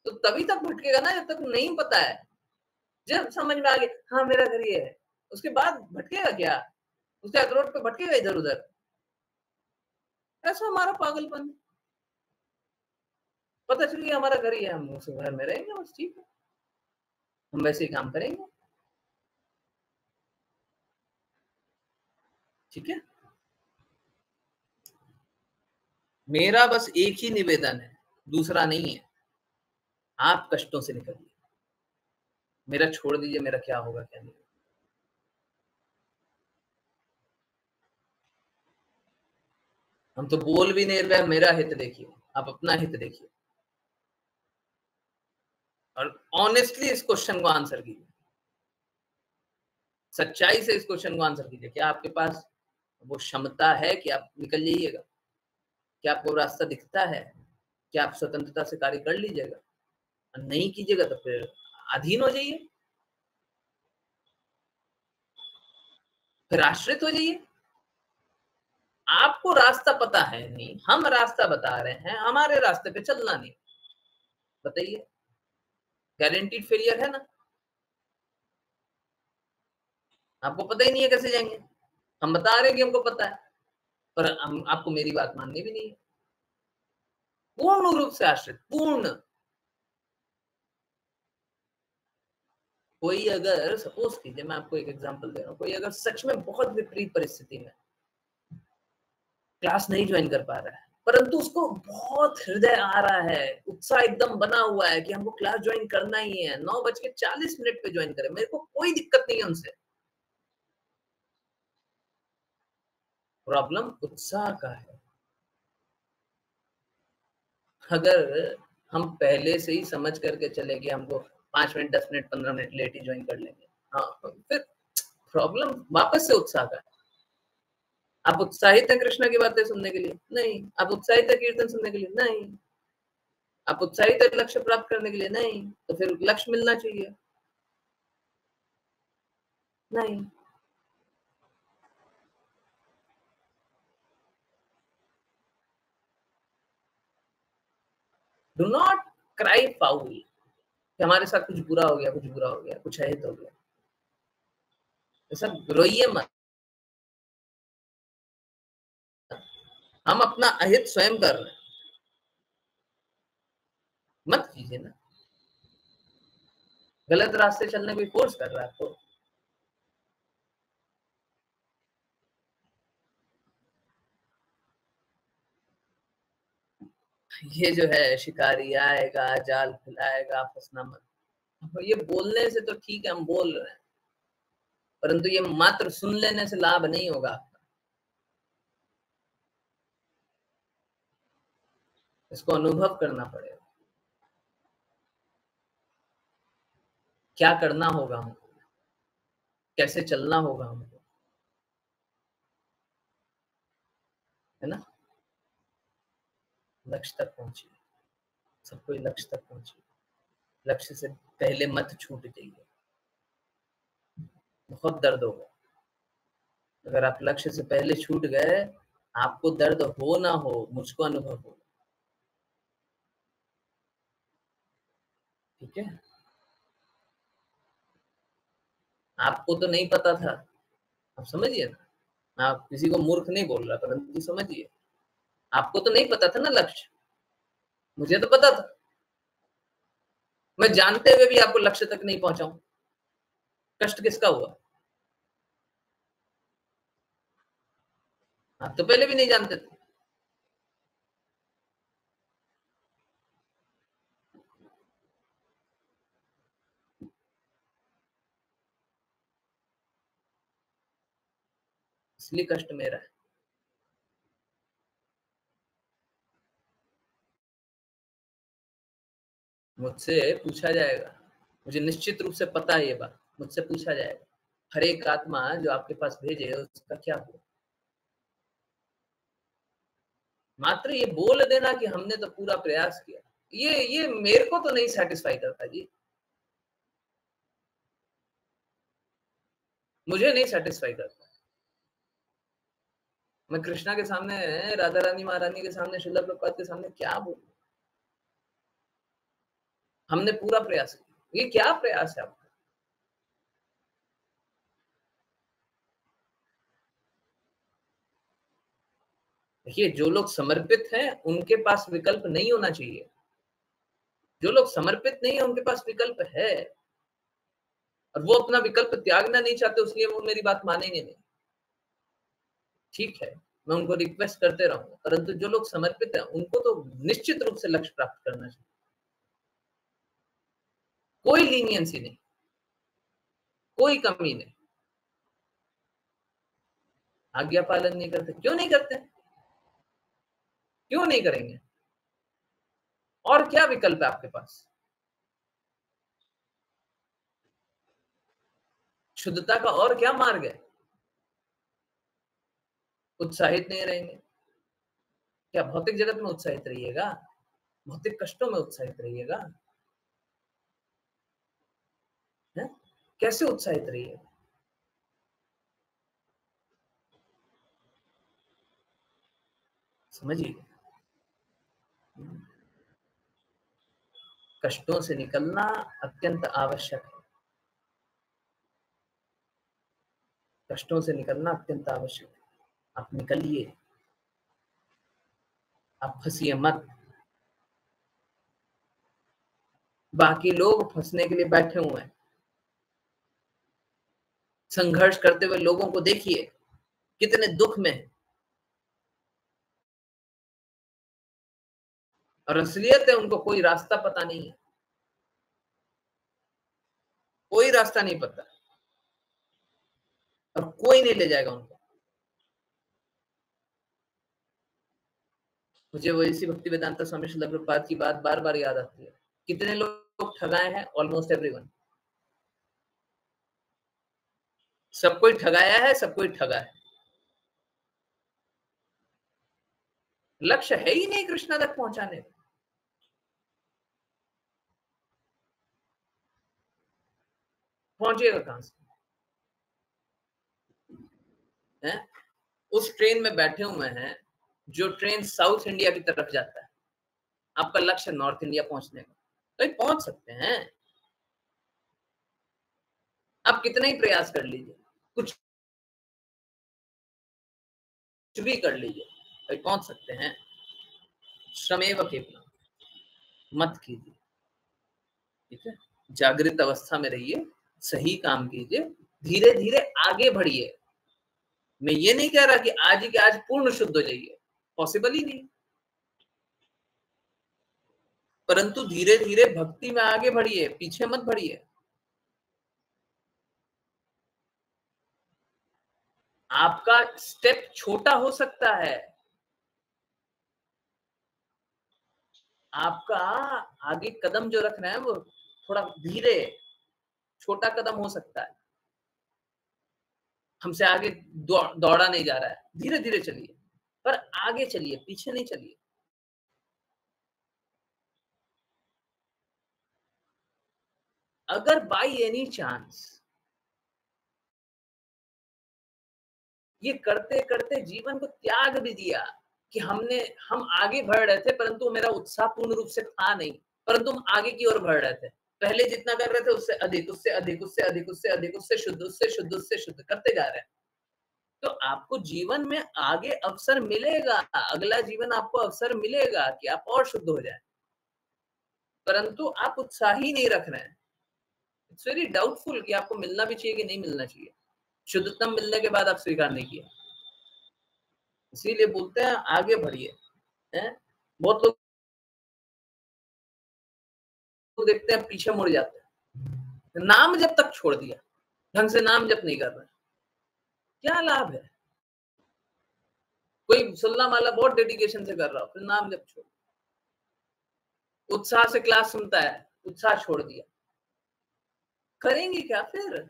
तो तभी तक भटकेगा ना जब तक नहीं पता है। जब समझ में आ गया हाँ मेरा घर ये है, उसके बाद भटकेगा क्या? उसके बाद रोड पे भटकेगा इधर उधर? ऐसा हमारा पागलपन। पता चल गया हमारा घर ही है, हम उस घर में रहेंगे, बस ठीक है, हम वैसे ही काम करेंगे। ठीक है, मेरा बस एक ही निवेदन है, दूसरा नहीं है। आप कष्टों से निकलिए। मेरा छोड़ दीजिए, मेरा क्या होगा क्या नहीं। हम तो बोल भी नहीं रहे, मेरा हित देखिए, आप अपना हित देखिए और ऑनेस्टली इस क्वेश्चन को आंसर कीजिए, सच्चाई से इस क्वेश्चन को आंसर कीजिए। क्या आपके पास वो क्षमता है कि आप निकल जाइएगा? क्या आपको रास्ता दिखता है? क्या आप स्वतंत्रता से कार्य कर लीजिएगा? और नहीं कीजिएगा तो फिर अधीन हो जाइए, फिर आश्रित हो जाइए। आपको रास्ता पता है नहीं, हम रास्ता बता रहे हैं, हमारे रास्ते पे चलना नहीं, बताइए, गारंटीड फेलियर है ना? आपको पता ही नहीं है कैसे जाएंगे, हम बता रहे हैं कि हमको पता है, पर हम आपको मेरी बात माननी भी नहीं है। पूर्ण रूप से आश्रित, पूर्ण। कोई अगर सपोज कीजिए, मैं आपको एक एग्जांपल दे रहा हूँ, कोई अगर सच में बहुत विपरीत परिस्थिति में क्लास नहीं ज्वाइन कर पा रहा है, परंतु उसको बहुत हृदय आ रहा है, उत्साह एकदम बना हुआ है कि हमको क्लास ज्वाइन करना ही है, 9:40 पे ज्वाइन करें, मेरे को कोई दिक्कत नहीं है उनसे। प्रॉब्लम उत्साह का है। अगर हम पहले से ही समझ करके चले कि हमको 5 मिनट, 10 मिनट, 15 मिनट लेट ही ज्वाइन कर लेंगे, हाँ, फिर प्रॉब्लम वापस से उत्साह का है। आप उत्साहित हैं कृष्णा की बातें सुनने के लिए? नहीं। आप उत्साहित है कीर्तन सुनने के लिए? नहीं। आप उत्साहित है लक्ष्य प्राप्त करने के लिए? नहीं। तो फिर लक्ष्य मिलना चाहिए? नहीं। डू नॉट क्राई फाउल कि हमारे साथ कुछ बुरा हो गया, कुछ बुरा हो गया, कुछ अहित हो गया, ऐसा रोइए मत। हम अपना अहित स्वयं कर रहे हैं, मत कीजिए ना। गलत रास्ते चलने कोई फोर्स कर रहा है आपको? ये जो है शिकारी आएगा, जाल फैलाएगा, फंसना मत। ये बोलने से तो ठीक है, हम बोल रहे हैं, परंतु ये मात्र सुन लेने से लाभ नहीं होगा, इसको अनुभव करना पड़ेगा। क्या करना होगा हमको, कैसे चलना होगा हमको, है ना? लक्ष्य तक पहुंचिए, सब कोई लक्ष्य तक पहुंचिए। लक्ष्य से पहले मत छूट जाइए, बहुत दर्द होगा। अगर आप लक्ष्य से पहले छूट गए, आपको दर्द हो ना हो, मुझको अनुभव हो, ठीक है? आपको तो नहीं पता था, आप समझिए ना। मैं आप किसी को मूर्ख नहीं बोल रहा, परंतु समझिए, आपको तो नहीं पता था ना लक्ष्य, मुझे तो पता था। मैं जानते हुए भी आपको लक्ष्य तक नहीं पहुंचाऊं, कष्ट किसका हुआ? आप तो पहले भी नहीं जानते थे। इसलिए कष्ट मेरा है। मुझसे पूछा जाएगा, मुझे निश्चित रूप से पता है ये बात, मुझसे पूछा जाएगा, हर एक आत्मा जो आपके पास भेजे उसका क्या हुआ? मात्र ये बोल देना कि हमने तो पूरा प्रयास किया, ये मेरे को तो नहीं सेटिस्फाई करता जी, मुझे नहीं सेटिस्फाई करता। मैं कृष्णा के सामने, राधा रानी महारानी के सामने, श्रील प्रभुपाद के सामने क्या बोलूं? हमने पूरा प्रयास किया, ये क्या प्रयास है आपका? देखिए, जो लोग समर्पित हैं उनके पास विकल्प नहीं होना चाहिए, जो लोग समर्पित नहीं है उनके पास विकल्प है, और वो अपना विकल्प त्यागना नहीं चाहते, इसलिए वो मेरी बात मानेंगे नहीं। ठीक है, मैं उनको रिक्वेस्ट करते रहूंगा, परंतु जो लोग समर्पित हैं उनको तो निश्चित रूप से लक्ष्य प्राप्त करना चाहिए। कोई लीनियंसी नहीं, कोई कमी नहीं। आज्ञा पालन नहीं करते, क्यों नहीं करते, क्यों नहीं करेंगे? और क्या विकल्प है आपके पास? शुद्धता का और क्या मार्ग है? उत्साहित नहीं रहेंगे? क्या भौतिक जगत में उत्साहित रहिएगा? भौतिक कष्टों में उत्साहित रहिएगा? है? कैसे उत्साहित रहिएगा? समझिए, कष्टों से निकलना अत्यंत आवश्यक है। कष्टों से निकलना अत्यंत आवश्यक है। आप निकलिए, आप फंसिए मत। बाकी लोग फंसने के लिए बैठे हुए हैं। संघर्ष करते हुए लोगों को देखिए, कितने दुख में है, और असलियत है उनको कोई रास्ता पता नहीं है, कोई रास्ता नहीं पता, और कोई नहीं ले जाएगा उनको। मुझे वो इसी भक्ति वेदांता स्वामी श्रील प्रभुपाद की बात बार बार याद आती है। कितने लोग ठगाए हैं? Almost everyone. सब कोई ठगाया है, सब कोई ठगा है। लक्ष्य है ही नहीं कृष्णा तक पहुंचाने का। पहुंचेगा कहां से? है? उस ट्रेन में बैठे हुए हैं जो ट्रेन साउथ इंडिया की तरफ जाता है। आपका लक्ष्य नॉर्थ इंडिया पहुंचने का, तो पहुंच सकते हैं। आप कितना ही प्रयास कर लीजिए, कुछ भी कर लीजिए, तो पहुंच सकते हैं। श्रमेव केवलम, मत कीजिए, ठीक है? जागृत अवस्था में रहिए, सही काम कीजिए, धीरे धीरे आगे बढ़िए। मैं ये नहीं कह रहा कि आज ही के आज पूर्ण शुद्ध हो जाइए, पॉसिबल ही नहीं, परंतु धीरे धीरे भक्ति में आगे बढ़िए, पीछे मत बढ़िए। आपका स्टेप छोटा हो सकता है, आपका आगे कदम जो रखना है वो थोड़ा धीरे, छोटा कदम हो सकता है। हमसे आगे दौड़ा नहीं जा रहा है, धीरे धीरे चलिए, पर आगे चलिए, पीछे नहीं चलिए। अगर बाई एनी चांस ये करते करते जीवन को त्याग भी दिया कि हम आगे बढ़ रहे थे, परंतु मेरा उत्साह पूर्ण रूप से था नहीं, परंतु हम आगे की ओर बढ़ रहे थे, पहले जितना कर रहे थे उससे अधिक, उससे अधिक, उससे अधिक, उससे अधिक, उससे शुद्ध, उससे शुद्ध, उससे शुद्ध करते जा रहे हैं, तो आपको जीवन में आगे अवसर मिलेगा, अगला जीवन आपको अवसर मिलेगा कि आप और शुद्ध हो जाए, परंतु आप उत्साही नहीं रख रहे हैं। इट्स वेरी डाउटफुल कि आपको मिलना भी चाहिए कि नहीं मिलना चाहिए। शुद्धतम मिलने के बाद आप स्वीकार नहीं किए, इसीलिए बोलते हैं आगे बढ़िए। बहुत लोग देखते हैं पीछे मुड़ जाते हैं, नाम जब तक छोड़ दिया, ढंग से नाम जप नहीं कर रहे, क्या लाभ है? कोई सुल्ला माला बहुत डेडिकेशन से कर रहा हो, फिर नाम जप छोड़, उत्साह से क्लास सुनता है, उत्साह छोड़ दिया, करेंगे क्या फिर?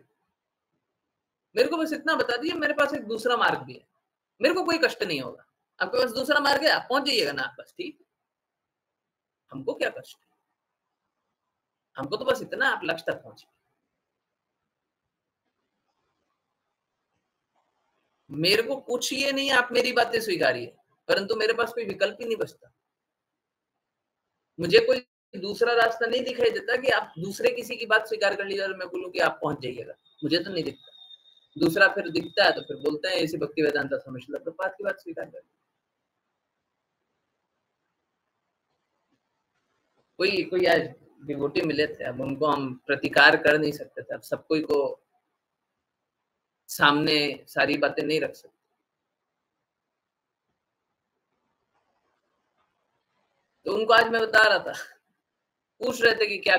मेरे को बस इतना बता दिए, मेरे पास एक दूसरा मार्ग भी है, मेरे को कोई कष्ट नहीं होगा। आपके पास दूसरा मार्ग है, आप पहुंच जाइएगा ना, बस ठीक। हमको क्या कष्ट है? हमको तो बस इतना, आप लक्ष्य तक पहुंचे। मेरे को कुछ ये नहीं, आप मेरी बातें स्वीकारिए, परंतु मेरे पास कोई विकल्प ही नहीं बचता। मुझे कोई दूसरा रास्ता नहीं दिखाई देता कि आप दूसरे किसी की बात स्वीकार कर लीजिए और मैं बोलूं कि आप पहुंच जाइएगा, मुझे तो नहीं दिखता। दूसरा फिर दिखता है तो फिर बोलते हैं ऐसी भक्ति वेदांता स्वामी श्रील प्रभुपाद की बात स्वीकार कर। कोई कोई आज डिवोटी मिले थे, अब उनको हम प्रतिकार कर नहीं सकते थे, अब सब कोई को सामने सारी बातें नहीं रख सकते, तो उनको आज मैं बता रहा था, पूछ रहे थे कि क्या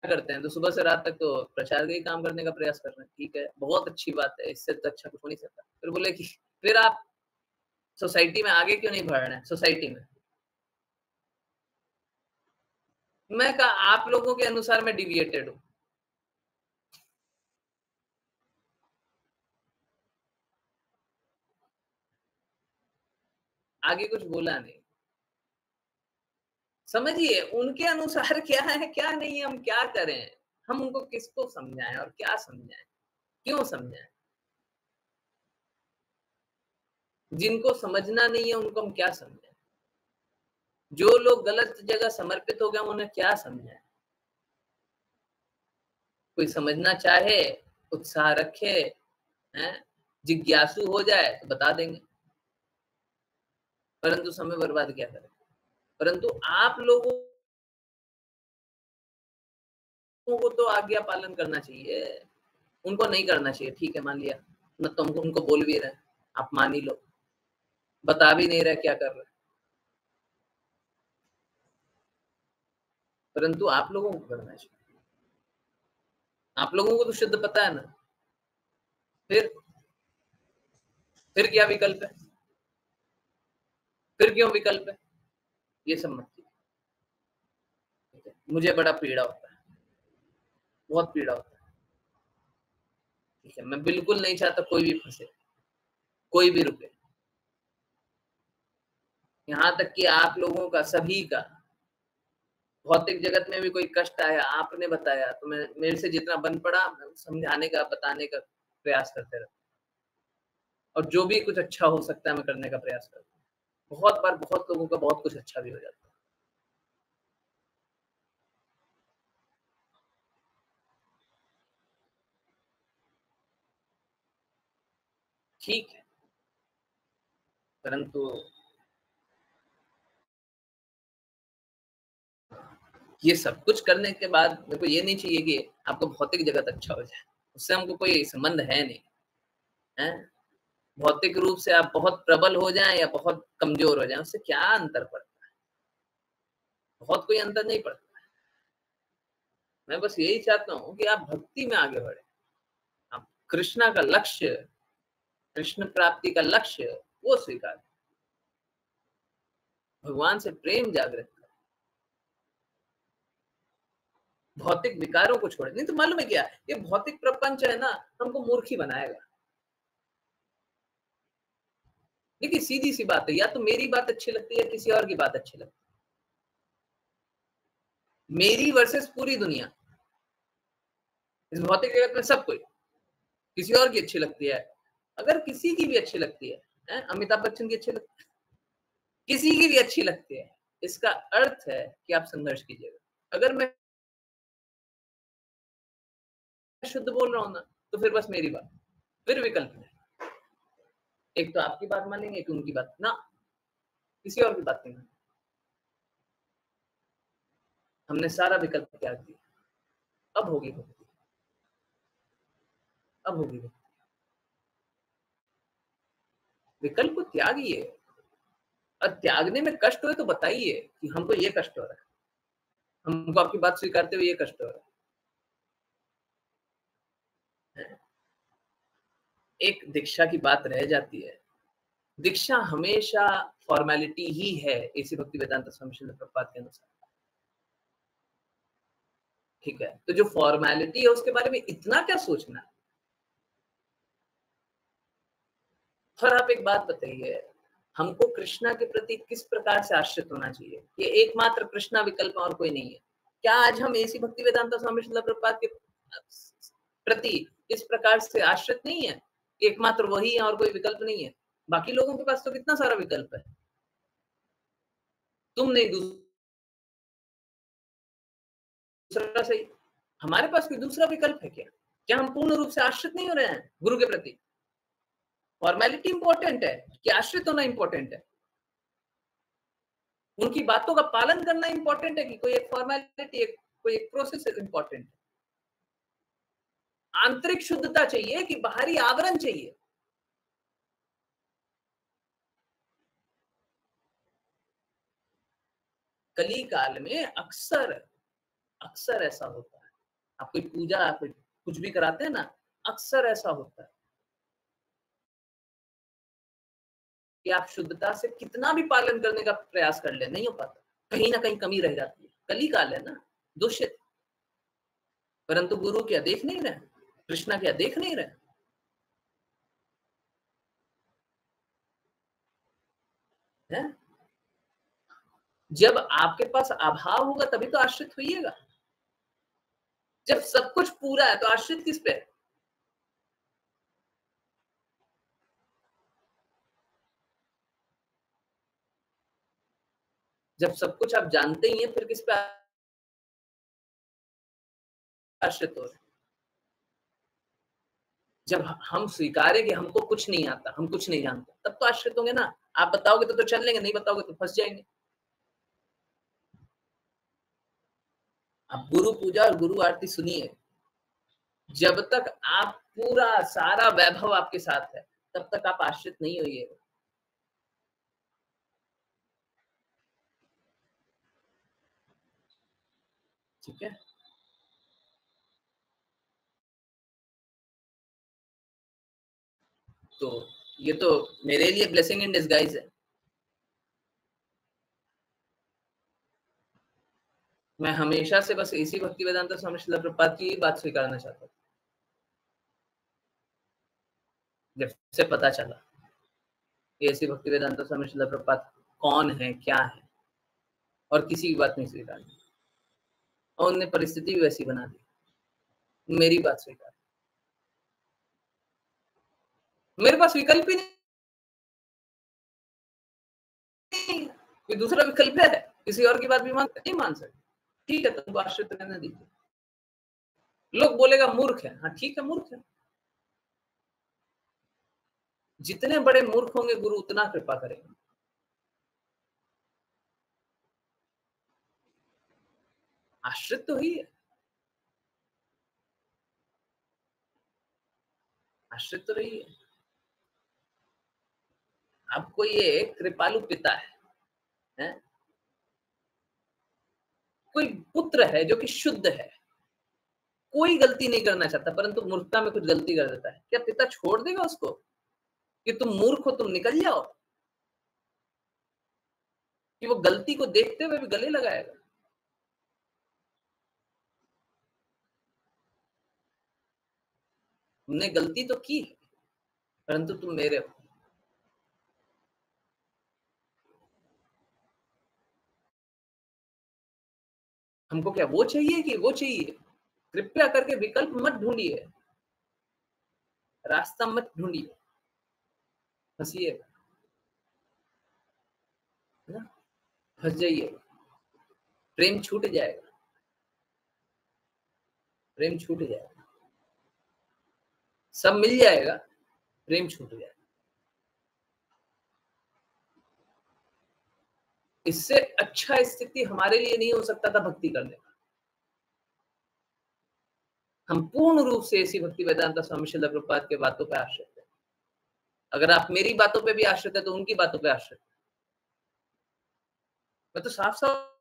करते हैं, तो सुबह से रात तक तो प्रचार का ही काम करने का प्रयास कर रहे हैं। ठीक है, बहुत अच्छी बात है, इससे तो अच्छा कुछ हो नहीं सकता। फिर बोले कि फिर आप सोसाइटी में आगे क्यों नहीं बढ़ रहे हैं सोसाइटी में? मैं कहा आप लोगों के अनुसार मैं डिविएटेड हूँ। आगे कुछ बोला नहीं। समझिए उनके अनुसार क्या है, क्या नहीं है, हम क्या करें? हम उनको किसको समझाएँ और क्या समझाएँ? क्यों समझाएँ? जिनको समझना नहीं है उनको हम क्या समझाएँ? जो लोग गलत जगह समर्पित हो गए उन्हें क्या समझाएँ? कोई समझना चाहे, उत्साह रखे, हैं? जिज्ञासु हो जाए तो बता देंगे। परंतु समय बर्बाद क्या करें? परंतु आप लोगों को तो आज्ञा पालन करना चाहिए। उनको नहीं करना चाहिए, ठीक है मान लिया। मैं तो उनको बोल भी रहे हैं, आप मान ही लो। बता भी नहीं रहे क्या कर रहे हैं। परंतु आप लोगों को करना चाहिए। आप लोगों को तो शुद्ध पता है ना। फिर क्या विकल्प है? फिर क्यों विकल्प है? ये सब मत कीजिए। मुझे बड़ा पीड़ा होता है, बहुत पीड़ा होता है। ठीक है, मैं बिल्कुल नहीं चाहता कोई भी फंसे, कोई भी रुके। यहाँ तक कि आप लोगों का, सभी का भौतिक जगत में भी कोई कष्ट आया, आपने बताया, तो मैं मेरे से जितना बन पड़ा समझाने का, बताने का प्रयास करते रहता हूँ। और जो भी कुछ अच्छा हो सकता है मैं करने का प्रयास करता हूँ। बहुत बार बहुत लोगों का बहुत कुछ अच्छा भी हो जाता है। ठीक है, परंतु ये सब कुछ करने के बाद मेरे को ये नहीं चाहिए कि आपको भौतिक जगत अच्छा हो जाए। उससे हमको कोई संबंध है नहीं, हैं? भौतिक रूप से आप बहुत प्रबल हो जाएँ या बहुत कमज़ोर हो जाएँ, उससे क्या अंतर पड़ता है? बहुत कोई अंतर नहीं पड़ता। मैं बस यही चाहता हूँ कि आप भक्ति में आगे बढ़ें। आप कृष्णा का लक्ष्य, कृष्ण प्राप्ति का लक्ष्य वो स्वीकार करें। भगवान से प्रेम जागृत करें। भौतिक विकारों को छोड़ें। नहीं तो मालूम है क्या? ये भौतिक प्रपंच है ना, हमको मूर्ख ही बनाएगा। देखिए सीधी-सी बात है, या तो मेरी बात अच्छी लगती है या किसी और की बात अच्छी लगती है। मेरी वर्सेस पूरी दुनिया। इस भौतिक जगत में सब कोई, किसी और की अच्छी लगती है। अगर किसी की भी अच्छी लगती है, हैं? अमिताभ बच्चन की अच्छी लगती है, किसी की भी अच्छी लगती है, इसका अर्थ है कि आप संघर्ष कीजिएगा। अगर मैं शुद्ध बोल रहा हूँ ना, तो फिर बस मेरी बात, फिर विकल्प नहीं। एक तो आपकी बात मानेंगे, एक उनकी बात, ना किसी और की बात नहीं मानेंगे। हमने सारा विकल्प त्याग दिया। अब होगी भक्ति, अब होगी भक्ति। विकल्प को त्यागिए। और त्यागने में कष्ट हुए तो बताइए कि हमको ये कष्ट हो रहा है, हमको आपकी बात स्वीकारते हुए ये कष्ट हो रहा है। एक दीक्षा की बात रह जाती है। दीक्षा हमेशा फॉर्मेलिटी ही है, इसी भक्ति वेदांत स्वामी श्रील प्रभुपाद के अनुसार। ठीक है, तो जो फॉर्मेलिटी है उसके बारे में इतना क्या सोचना है? और आप एक बात बताइए, हमको कृष्णा के प्रति किस प्रकार से आश्रित होना चाहिए? ये एकमात्र कृष्णा विकल्प और कोई नहीं है। क्या आज हम ऐसी भक्ति वेदांत स्वामी श्रील प्रभुपाद के प्रति इस प्रकार से आश्रित नहीं है? एकमात्र वही है और कोई विकल्प नहीं है। बाकी लोगों के पास तो कितना सारा विकल्प है। तुम नहीं, दूसरा सही। हमारे पास कोई दूसरा विकल्प है क्या? क्या हम पूर्ण रूप से आश्रित नहीं हो रहे हैं गुरु के प्रति? फॉर्मेलिटी इंपॉर्टेंट है कि आश्रित होना इंपॉर्टेंट है? उनकी बातों का पालन करना इंपॉर्टेंट है कि कोई एक फॉर्मेलिटी, एक कोई एक प्रोसेस इंपॉर्टेंट है? आंतरिक शुद्धता चाहिए कि बाहरी आवरण चाहिए? कली काल में अक्सर अक्सर ऐसा होता है। आप कोई पूजा, आप कुछ भी कराते हैं ना, अक्सर ऐसा होता है कि आप शुद्धता से कितना भी पालन करने का प्रयास कर लें, नहीं हो पाता। कहीं न कहीं कमी रह जाती है। कली-काल है ना, दूषित। परंतु गुरु क्या देख नहीं रहे? कृष्णा क्या देख नहीं रहे? हैं? जब आपके पास अभाव होगा तभी तो आश्रित होइएगा। जब सब कुछ पूरा है तो आश्रित किस पे है? जब सब कुछ आप जानते ही हैं फिर किस पे आश्रित हो रहे हैं? जब हम स्वीकारें कि हमको कुछ नहीं आता, हम कुछ नहीं जानते, तब तो आश्रित होंगे ना। आप बताओगे तो चल लेंगे, नहीं बताओगे तो फँस जाएँगे। आप गुरु पूजा और गुरु आरती सुनिए। जब तक आप पूरा सारा वैभव आपके साथ है, तब तक आप आश्रित नहीं होइएगा। ठीक है? तो ये तो मेरे लिए ब्लेसिंग इन डिस्गाइज़ है। मैं हमेशा से बस इसी भक्तिवेदांता स्वामी श्रील प्रभुपाद की ही बात स्वीकारना चाहता था। जब से पता चला कि ऐसी भक्तिवेदांता स्वामी श्रील प्रभुपाद कौन है, क्या है और किसी की बात नहीं स्वीकारनी। और उन्होंने परिस्थिति भी वैसी बना दी, मेरी बात स्वीकार। मेरे पास विकल्प ही नहीं, कोई दूसरा विकल्प है? किसी और की बात भी नहीं मान सकते। ठीक है, तुमको आश्रित रहने दीजिए। लोग बोलेगा मूर्ख है, हाँ ठीक है, मूर्ख है। जितने बड़े मूर्ख होंगे गुरु उतना कृपा करेगा। आश्रित तो ही है, आश्रित तो रही है। आपको ये कृपालु पिता है? कोई पुत्र है जो कि शुद्ध है, कोई गलती नहीं करना चाहता, परंतु मूर्खता में कुछ गलती कर देता है। क्या पिता छोड़ देगा उसको कि तुम मूर्ख हो, तुम निकल जाओ? कि वो गलती को देखते हुए भी गले लगाएगा? तुमने गलती तो की, परंतु तुम मेरे हो। हमको क्या वो चाहिए कि वो चाहिए? कृपया करके विकल्प मत ढूंढिए, रास्ता मत ढूंढिए, फंसिएगा, है ना? फंस जाइएगा, प्रेम छूट जाएगा, प्रेम छूट जाएगा, सब मिल जाएगा, प्रेम छूट जाएगा। इससे अच्छा स्थिति हमारे लिए नहीं हो सकता था भक्ति करने का। हम पूर्ण रूप से ऐसी भक्ति वेदांता स्वामी श्रील प्रभुपाद के बातों पे आश्रित है। अगर आप मेरी बातों पे भी आश्रित है तो उनकी बातों पे आश्रित है। मैं तो साफ-साफ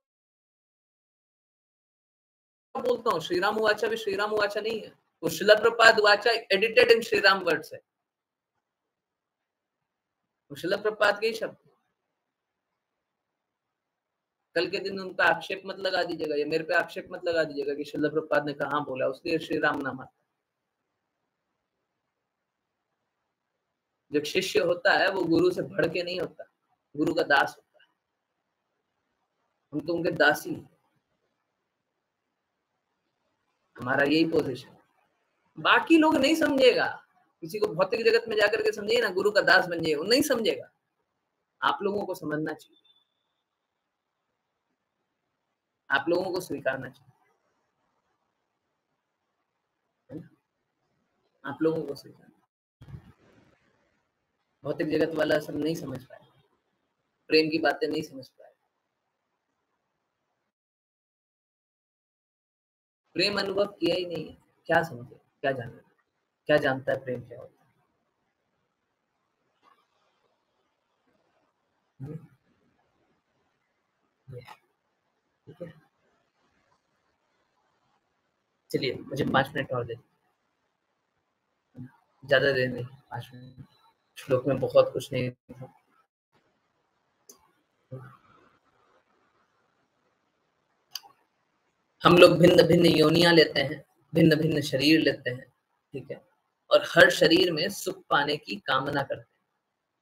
बोलता हूँ, श्रीराम उवाचा भी श्रीराम उवाचा नहीं है। वो श्रील प्रभुपाद वाचा एडिटेड इन श्रीराम वर्ड्स है। वो श्रील प्रभुपाद के ही शब्द। कल के दिन उनका आक्षेप मत लगा दीजिएगा, या मेरे पे आक्षेप मत लगा दीजिएगा कि श्रील प्रभुपाद ने कहाँ बोला, उसलिए श्री राम नाम आता है। जो शिष्य होता है वो गुरु से बढ़ के नहीं होता, गुरु का दास होता है। हम तो उनके दासी हैं। हमारा यही पोजीशन। बाकी लोग नहीं समझेगा। किसी को भौतिक जगत में जाकर के समझिए ना, गुरु का दास बन जाइए, वो नहीं समझेगा। आप लोगों को समझना चाहिए, आप लोगों को स्वीकारना चाहिए, है ना? आप लोगों को स्वीकारना। भौतिक जगत वाला सब नहीं समझ पाए, प्रेम की बातें नहीं समझ पाए। प्रेम अनुभव किया ही नहीं है, क्या समझे, क्या जाने, क्या जानता है प्रेम क्या होता है? ठीक है। चलिए मुझे 5 मिनट और दे, ज्यादा देर नहीं, 5 मिनट। श्लोक में बहुत कुछ नहीं था। हम लोग भिन्न भिन्न योनियां लेते हैं, भिन्न भिन्न शरीर लेते हैं, ठीक है, और हर शरीर में सुख पाने की कामना करते हैं।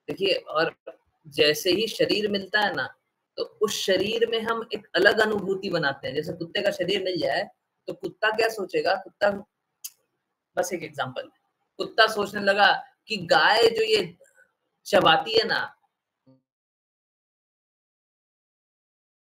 देखिए, और जैसे ही शरीर मिलता है ना, तो उस शरीर में हम एक अलग अनुभूति बनाते हैं। जैसे कुत्ते का शरीर मिल जाए तो कुत्ता क्या सोचेगा, कुत्ता, बस एक एग्जांपल, कुत्ता सोचने लगा कि गाय जो ये चबाती है ना,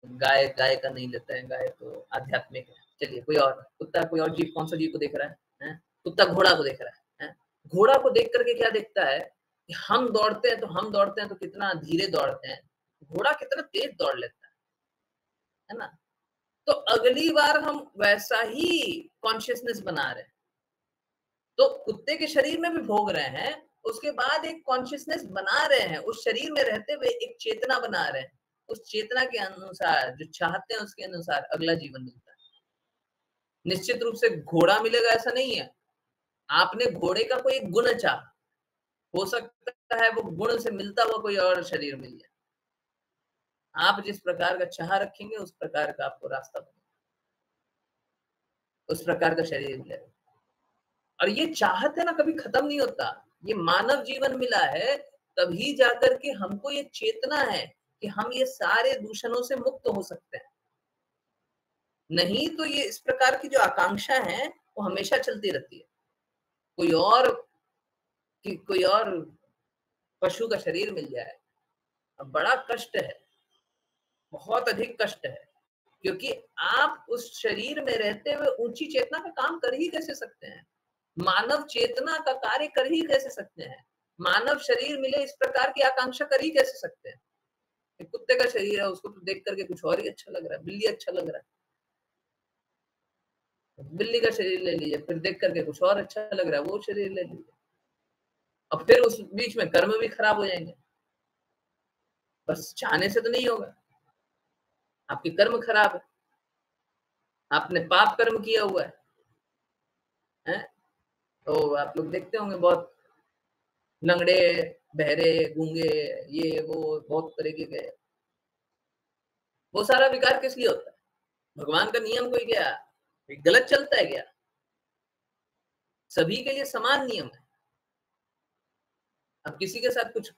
गाय गाय का नहीं लेते हैं, गाय तो आध्यात्मिक है। चलिए कोई और कुत्ता, कोई और जीव, कौन सा जीव को देख रहा है? कुत्ता घोड़ा को देख रहा है? घोड़ा को देख करके क्या देखता है कि हम दौड़ते हैं तो कितना धीरे दौड़ते हैं, घोड़ा कितना तेज दौड़ लेता है ना। तो अगली बार हम वैसा ही कॉन्शियसनेस बना रहे हैं, तो कुत्ते के शरीर में भी भोग रहे हैं, उसके बाद एक कॉन्शियसनेस बना रहे हैं, उस शरीर में रहते हुए एक चेतना बना रहे हैं, उस चेतना के अनुसार जो चाहते हैं उसके अनुसार अगला जीवन मिलता है। निश्चित रूप से घोड़ा मिलेगा ऐसा नहीं है, आपने घोड़े का कोई गुण चाहा, हो सकता है वो गुण से मिलता हुआ कोई और शरीर मिल जाए। आप जिस प्रकार का चाह रखेंगे उस प्रकार का आपको रास्ता बनेगा, उस प्रकार का शरीर मिलेगा। और ये चाहत है ना, कभी खत्म नहीं होता। ये मानव जीवन मिला है तभी जाकर के हमको ये चेतना है कि हम ये सारे दूषणों से मुक्त हो सकते हैं। नहीं तो ये इस प्रकार की जो आकांक्षा है वो हमेशा चलती रहती है। कोई और पशु का शरीर मिल जाए, अब बड़ा कष्ट है, बहुत अधिक कष्ट है, क्योंकि आप उस शरीर में रहते हुए ऊंची चेतना का काम कर ही कैसे सकते हैं, मानव चेतना का कार्य कर ही कैसे सकते हैं, मानव शरीर मिले इस प्रकार की आकांक्षा कर ही कैसे सकते हैं। कुत्ते का शरीर है, उसको तो देख करके कुछ और ही अच्छा लग रहा है, बिल्ली अच्छा लग रहा है, बिल्ली का शरीर ले लीजिए, फिर देख करके कुछ और अच्छा लग रहा है, वो शरीर ले लीजिए, और फिर उस बीच में कर्म भी खराब हो जाएंगे। बस चाहने से तो नहीं होगा, आपके कर्म खराब है, आपने पाप कर्म किया हुआ है? तो आप लोग देखते होंगे बहुत लंगड़े, बहरे, गूंगे, ये वो बहुत तरीके के, वो सारा विकार किस लिए होता है? भगवान का नियम कोई क्या गलत चलता है क्या? सभी के लिए समान नियम है। अब किसी के साथ कुछ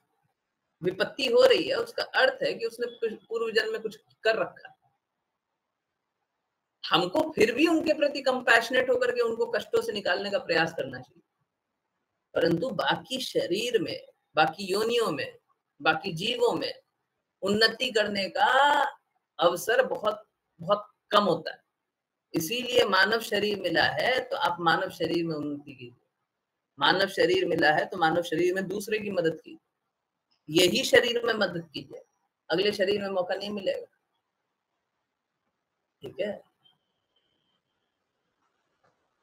विपत्ति हो रही है, उसका अर्थ है कि उसने पूर्व जन्म में कुछ कर रखा है। हमको फिर भी उनके प्रति कंपैशनेट होकर के उनको कष्टों से निकालने का प्रयास करना चाहिए, परंतु बाकी शरीर में, बाकी योनियों में, बाकी जीवों में उन्नति करने का अवसर बहुत बहुत कम होता है। इसीलिए मानव शरीर मिला है तो आप मानव शरीर में उन्नति कीजिए, मानव शरीर मिला है तो मानव शरीर में दूसरे की मदद कीजिए, यही शरीर में मदद कीजिए, अगले शरीर में मौका नहीं मिलेगा। ठीक है,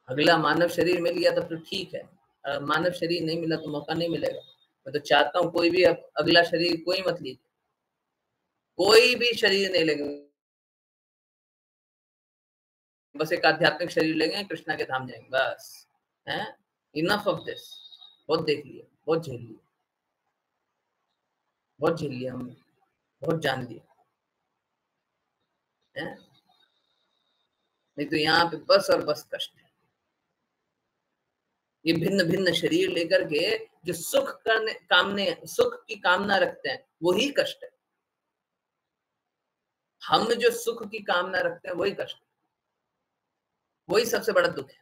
अगला मानव शरीर मिल गया तो फिर ठीक है, मानव शरीर नहीं मिला तो मौका नहीं मिलेगा। मैं तो चाहता हूँ कोई भी अगला शरीर कोई मत लीजिए, कोई भी शरीर नहीं लेंगे, बस एक आध्यात्मिक शरीर लेंगे, कृष्णा के धाम जाएंगे, बस है। इनफ ऑफ दिस, बहुत देख लिया, बहुत झेल लिया, बहुत झेल लिया हमने, बहुत जान लिया है। नहीं तो यहाँ पे बस और बस कष्ट है। ये भिन्न भिन्न शरीर लेकर के जो सुख की कामना रखते हैं वही कष्ट है। हम जो सुख की कामना रखते हैं वही कष्ट, वही सबसे बड़ा दुख है?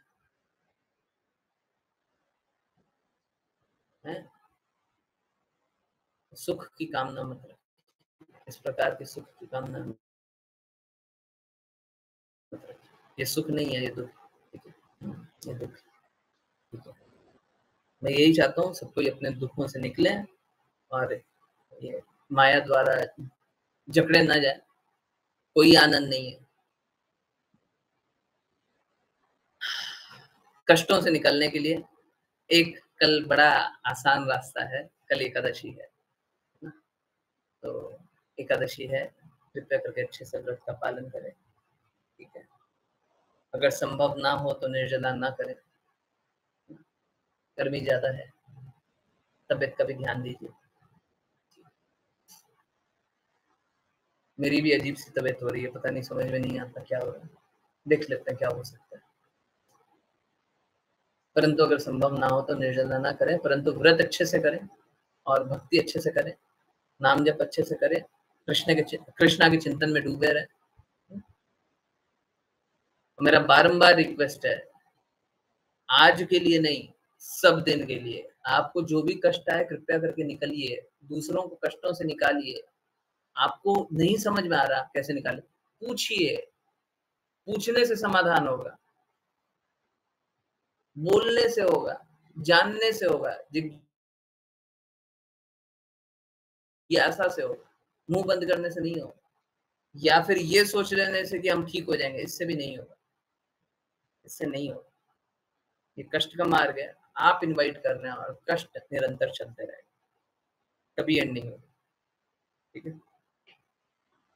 सुख की कामना मत रखिए, इस प्रकार के सुख की कामना मत रखिए, ये सुख नहीं है, ये दुख, ठीक है, ये दुख, ठीक है। मैं यही चाहता हूँ सब कोई अपने दुखों से निकले और ये माया द्वारा जकड़े ना जाए, कोई आनंद नहीं है। कष्टों से निकलने के लिए एक कल बड़ा आसान रास्ता है, कल एकादशी है ना, तो एकादशी है, कृपया करके अच्छे से व्रत का पालन करें, ठीक है। अगर संभव ना हो तो निर्जला ना करें। गर्मी ज्यादा है, तबीयत का भी ध्यान दीजिए। मेरी भी अजीब सी तबीयत हो रही है, पता नहीं, समझ में नहीं आता क्या हो रहा है। देख लेते हैं क्या हो सकता है। परंतु अगर संभव ना हो तो निर्जला ना करें, परंतु व्रत अच्छे से करें और भक्ति अच्छे से करें, नाम जप अच्छे से करें, कृष्णा के चिंतन में डूबे रहें। मेरा बारंबार रिक्वेस्ट है, आज के लिए नहीं, सब दिन के लिए आपको जो भी कष्ट आए कृपया करके निकलिए, दूसरों को कष्टों से निकालिए। आपको नहीं समझ में आ रहा कैसे निकाले, पूछिए, पूछने से समाधान होगा, बोलने से होगा, जानने से होगा, जिज्ञासा से होगा, मुंह बंद करने से नहीं होगा, या फिर ये सोच लेने से कि हम ठीक हो जाएंगे, इससे भी नहीं होगा, इससे नहीं होगा। ये कष्ट का मार्ग है, आप इनवाइट कर रहे हैं और कष्ट निरंतर चलते रहेगा, कभी एंड नहीं होगा। ठीक है,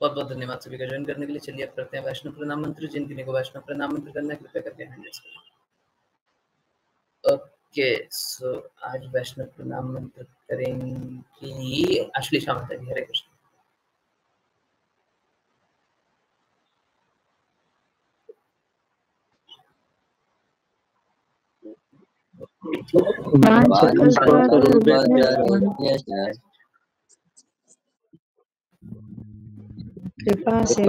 बहुत बहुत धन्यवाद सभी का ज्वाइन करने के लिए। चलिए अब करते हैं वैष्णव प्रणाम मंत्र। जिनके को वैष्णव प्रणाम मंत्र करना है कृपया करके हैंड रेज करें। ओके, सो आज वैष्णव प्रणाम मंत्र करेंगी अश्लेषा माता जी। हरे कृष्ण। कृपा से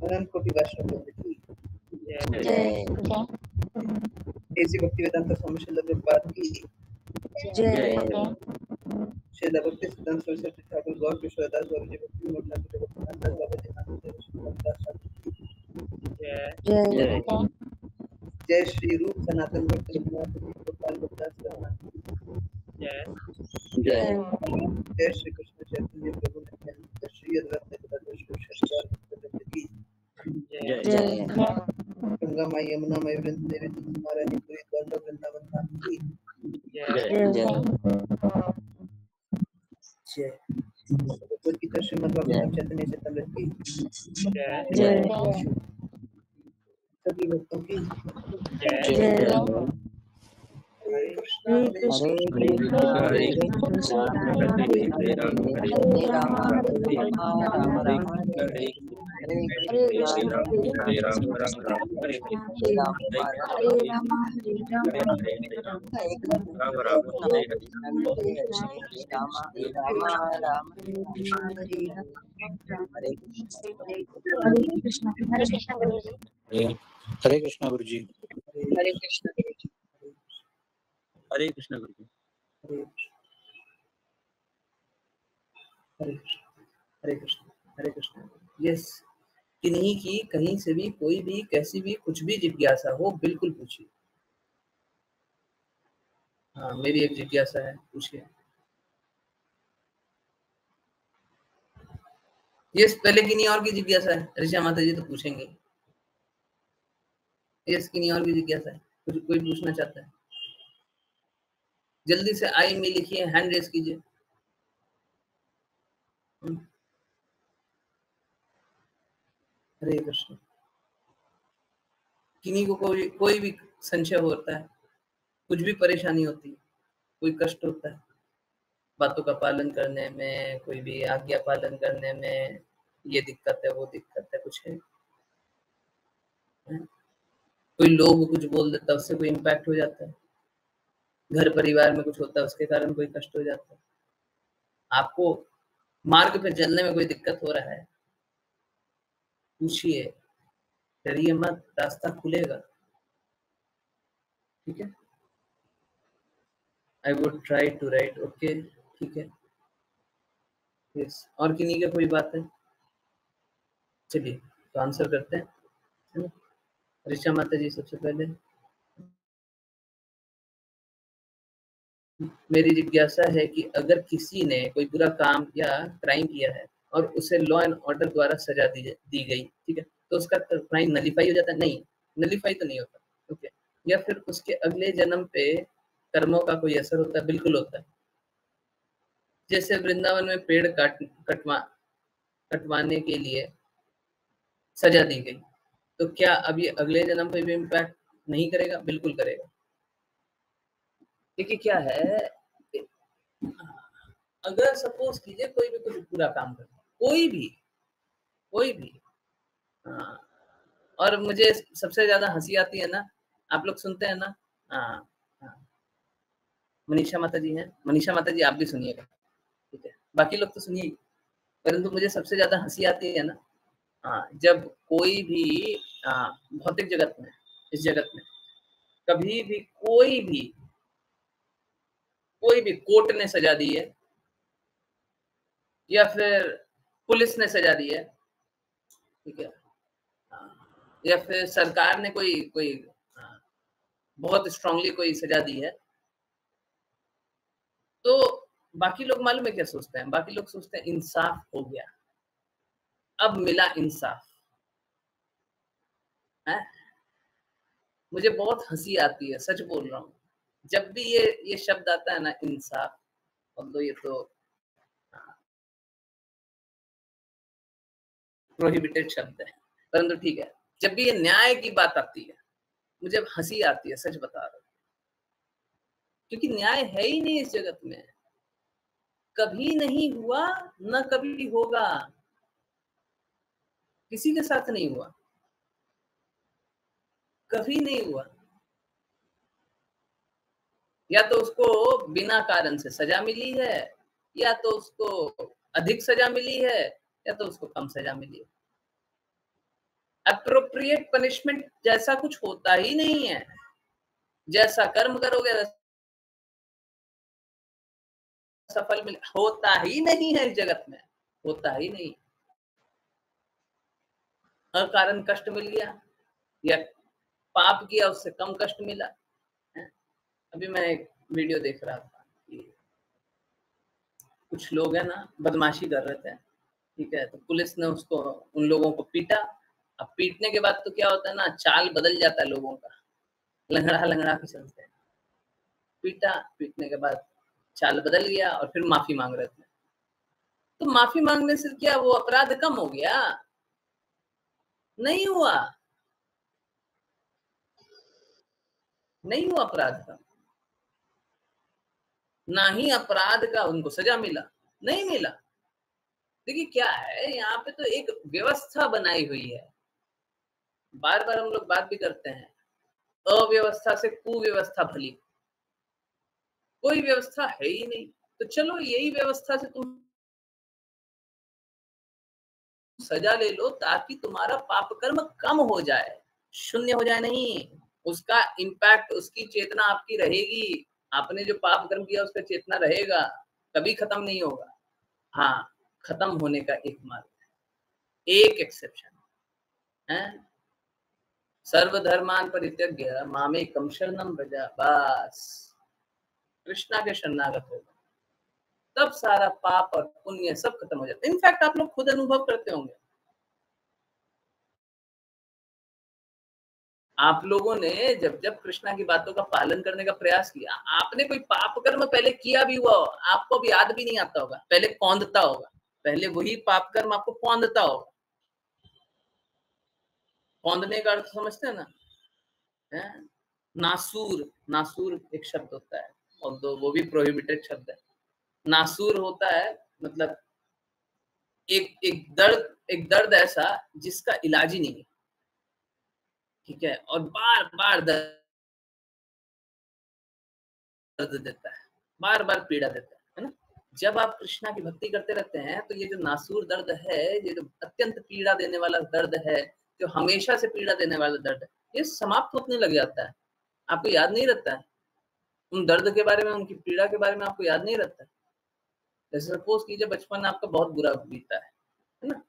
अनंत कोटि वैष्णव की जय ऐसी भक्ति वेदांत स्वामी श्रील प्रभुपाद की जय श्रील भक्ति सिद्धांत सरस्वती ठाकुर गौर किशोरदास बाबा जी भक्ति विनोद ठाकुर जगन्नाथ बाबा जी आनंद देव श्रीदास जय जय श्री रूप सनातन भक्त रघुनाथ जी गोपाल गुरदास रघुनाथ जय श्री कृष्ण चैतन्य प्रभु नित्यानंद श्री अद्वैत गदाधर श्रीवासादि गौर की जय गंगा माई यमुना माई वृंद देवी तुलसी महारानी पूरी द्वारका वृंदावन धाम की जय। भगवद गीता श्रीमद् भागवतम चैतन्य चैतन्य की जय सभी भक्तों की जय हरे कृष्णा हरे हरे कृष्ण हरे राम हरे राम हरे कृष्ण हरे कृष्ण हरे राम हरे राम हरे कृष्ण हरे कृष्णा गुरु जी। हरे कृष्ण हरे कृष्णा गुरु जी। हरे हरे कृष्ण हरे कृष्ण। यस, किन्हीं की कहीं से भी कोई भी कैसी भी कुछ भी जिज्ञासा हो बिल्कुल पूछिए। हाँ, मेरी एक जिज्ञासा है, पूछिए। यस, पहले किन्हीं और की जिज्ञासा है, ऋषा माता जी तो पूछेंगे। यस, किन्हीं और की जिज्ञासा है, कुछ कोई पूछना चाहता है, जल्दी से आई में लिखिए, हैंड रेज कीजिए। हरे कृष्ण। किन्हीं को कोई भी संशय होता है, कुछ भी परेशानी होती है, कोई कष्ट होता है बातों का पालन करने में, कोई भी आज्ञा पालन करने में, ये दिक्कत है वो दिक्कत है, कुछ है, कोई लोग कुछ बोल देता है उससे कोई इम्पैक्ट हो जाता है, घर परिवार में कुछ होता है उसके कारण कोई कष्ट हो जाता है, आपको मार्ग पे चलने में कोई दिक्कत हो रहा है, पूछिए, डरिए मत, रास्ता खुलेगा। ठीक है, I would try to write. Okay, ठीक है। यस, और किन्हीं का कोई बात है? चलिए तो आंसर करते हैं। ऋचा माता जी सबसे पहले। मेरी जिज्ञासा है कि अगर किसी ने कोई बुरा काम या क्राइम किया है और उसे लॉ एंड ऑर्डर द्वारा सजा दी गई, ठीक है, तो उसका क्राइम नलीफाई हो जाता है? नहीं, नलीफाई तो नहीं होता। ओके, या फिर उसके अगले जन्म पे कर्मों का कोई असर होता है? बिल्कुल होता है। जैसे वृंदावन में पेड़ कटवाने के लिए सजा दी गई, तो क्या अब ये अगले जन्म पे भी इम्पैक्ट नहीं करेगा? बिल्कुल करेगा। देखिए क्या है, अगर सपोज कीजिए कोई भी कुछ बुरा काम करता है, कोई भी हाँ, और मुझे सबसे ज्यादा हंसी आती है ना, आप लोग सुनते हैं ना, हाँ हाँ, मनीषा माता जी हैं, मनीषा माता जी आप भी सुनिएगा, ठीक है, बाकी लोग तो सुनिए, परंतु मुझे सबसे ज्यादा हंसी आती है ना, हाँ, जब कोई भी भौतिक जगत में, इस जगत में कभी भी कोई भी कोर्ट ने सजा दी है या फिर पुलिस ने सजा दी है, ठीक है, या फिर सरकार ने कोई कोई बहुत स्ट्रांगली कोई सजा दी है, तो बाकी लोग मालूम है क्या सोचते हैं? बाकी लोग सोचते हैं इंसाफ हो गया, अब मिला इंसाफ है। मुझे बहुत हंसी आती है, सच बोल रहा हूँ, जब भी ये शब्द आता है ना इंसाफ, और तो ये तो प्रोहिबिटेड शब्द है, परंतु ठीक है, जब भी ये न्याय की बात आती है मुझे हंसी आती है, सच बता रहा हूँ, क्योंकि न्याय है ही नहीं इस जगत में, कभी नहीं हुआ, न कभी होगा, किसी के साथ नहीं हुआ, कभी नहीं हुआ। या तो उसको बिना कारण से सजा मिली है, या तो उसको अधिक सजा मिली है, या तो उसको कम सजा मिली है। अप्रोप्रिएट पनिशमेंट जैसा कुछ होता ही नहीं है, जैसा कर्म करोगे सफल मिले, होता ही नहीं है इस जगत में, होता ही नहीं। अकारण कष्ट मिल गया या पाप किया उससे कम कष्ट मिला है? अभी मैं एक वीडियो देख रहा था कि कुछ लोग है ना बदमाशी कर रहे थे, ठीक है, तो पुलिस ने उसको उन लोगों को पीटा। अब पीटने के बाद तो क्या होता है ना, चाल बदल जाता है लोगों का, लंगड़ा लंगड़ा के चलते हैं। पीटने के बाद चाल बदल गया और फिर माफी मांग रहे थे, तो माफी मांगने से क्या वो अपराध कम हो गया? नहीं हुआ, नहीं हुआ अपराध कम, ना ही अपराध का उनको सजा मिला, नहीं मिला। देखिए क्या है, यहाँ पे तो एक व्यवस्था बनाई हुई है, बार बार हम लोग बात भी करते हैं, अव्यवस्था से कुव्यवस्था भली, कोई व्यवस्था है ही नहीं, तो चलो यही व्यवस्था से तुम सजा ले लो ताकि तुम्हारा पाप कर्म कम हो जाए, शून्य हो जाए नहीं, उसका इम्पैक्ट, उसकी चेतना आपकी रहेगी, आपने जो पाप कर्म किया उसका चेतना रहेगा, कभी खत्म नहीं होगा। हाँ, खत्म होने का एक मार्ग है, एक एक्सेप्शन है, सर्वधर्मान परित्यज्य मामेकं शरणं व्रज, बस कृष्णा के शरणागत होगा, तब सारा पाप और पुण्य सब खत्म हो जाता है। इनफैक्ट आप लोग खुद अनुभव करते होंगे, आप लोगों ने जब जब कृष्णा की बातों का पालन करने का प्रयास किया, आपने कोई पाप कर्म पहले किया भी हुआ, आपको भी याद भी नहीं आता होगा, पहले कौंधता होगा, पहले वही पाप कर्म आपको कौंधता होगा। कौंधने का अर्थ समझते हैं ना, है? नासूर, नासूर एक शब्द होता है, और वो भी प्रोहिबिटेड शब्द है। नासूर होता है मतलब एक दर्द ऐसा जिसका इलाज ही नहीं है, ठीक है, और बार बार दर्द देता है, बार बार पीड़ा देता है ना। जब आप कृष्णा की भक्ति करते रहते हैं तो ये जो नासूर दर्द है, ये जो अत्यंत पीड़ा देने वाला दर्द है, जो हमेशा से पीड़ा देने वाला दर्द है, ये समाप्त होने लग जाता है, आपको याद नहीं रहता है उन दर्द के बारे में, उनकी पीड़ा के बारे में आपको याद नहीं रहता है। जैसे सपोज कीजिए बचपन आपका बहुत बुरा बीता है ना,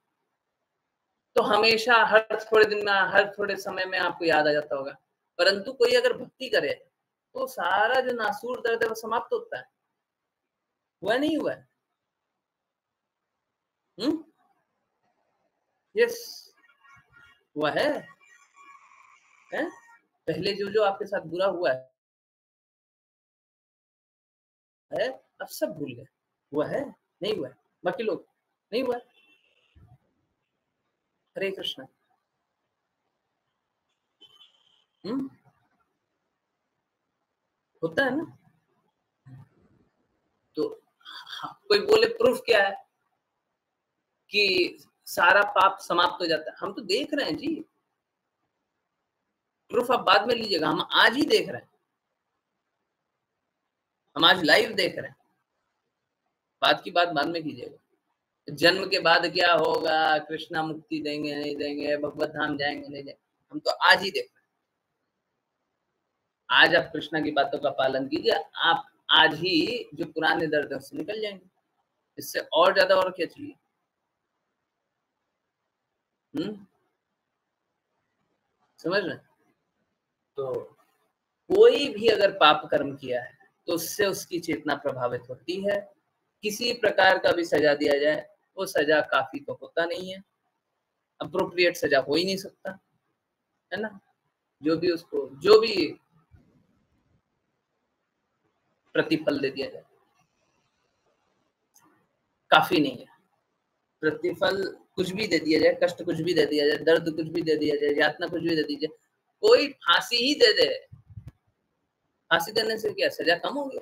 तो हमेशा हर थोड़े दिन में, हर थोड़े समय में आपको याद आ जाता होगा, परंतु कोई अगर भक्ति करे तो सारा जो नासूर दर्द है वो समाप्त होता है। हुआ नहीं हुआ? यस, हुआ है? पहले जो जो आपके साथ बुरा हुआ है अब सब भूल गए। हुआ है? नहीं हुआ? बाकी लोग नहीं हुआ? हरे कृष्णा। होता है ना? तो कोई बोले प्रूफ क्या है कि सारा पाप समाप्त हो जाता है? हम तो देख रहे हैं जी। प्रूफ आप बाद में लीजिएगा, हम आज ही देख रहे हैं, हम आज लाइव देख रहे हैं। बाद की बात बाद में कीजिएगा। जन्म के बाद क्या होगा, कृष्णा मुक्ति देंगे नहीं देंगे, भगवत धाम जाएंगे नहीं जाएंगे, हम तो आज ही देख रहे हैं। आज आप कृष्णा की बातों का पालन कीजिए, आप आज ही जो पुराने दर्द है उससे निकल जाएंगे। इससे और ज्यादा और क्या चाहिए? समझ रहे? तो कोई भी अगर पाप कर्म किया है तो उससे उसकी चेतना प्रभावित होती है। किसी प्रकार का भी सजा दिया जाए वो सजा काफी तो होता नहीं है, अप्रोप्रिएट सजा हो ही नहीं सकता, है ना? जो भी उसको जो भी प्रतिफल दे दिया जाए काफी नहीं है। प्रतिफल कुछ भी दे दिया जाए, कष्ट कुछ भी दे दिया जाए, दर्द कुछ भी दे दिया जाए, यातना कुछ भी दे दी जाए, कोई फांसी ही दे दे, फांसी देने से क्या सजा कम हो गया?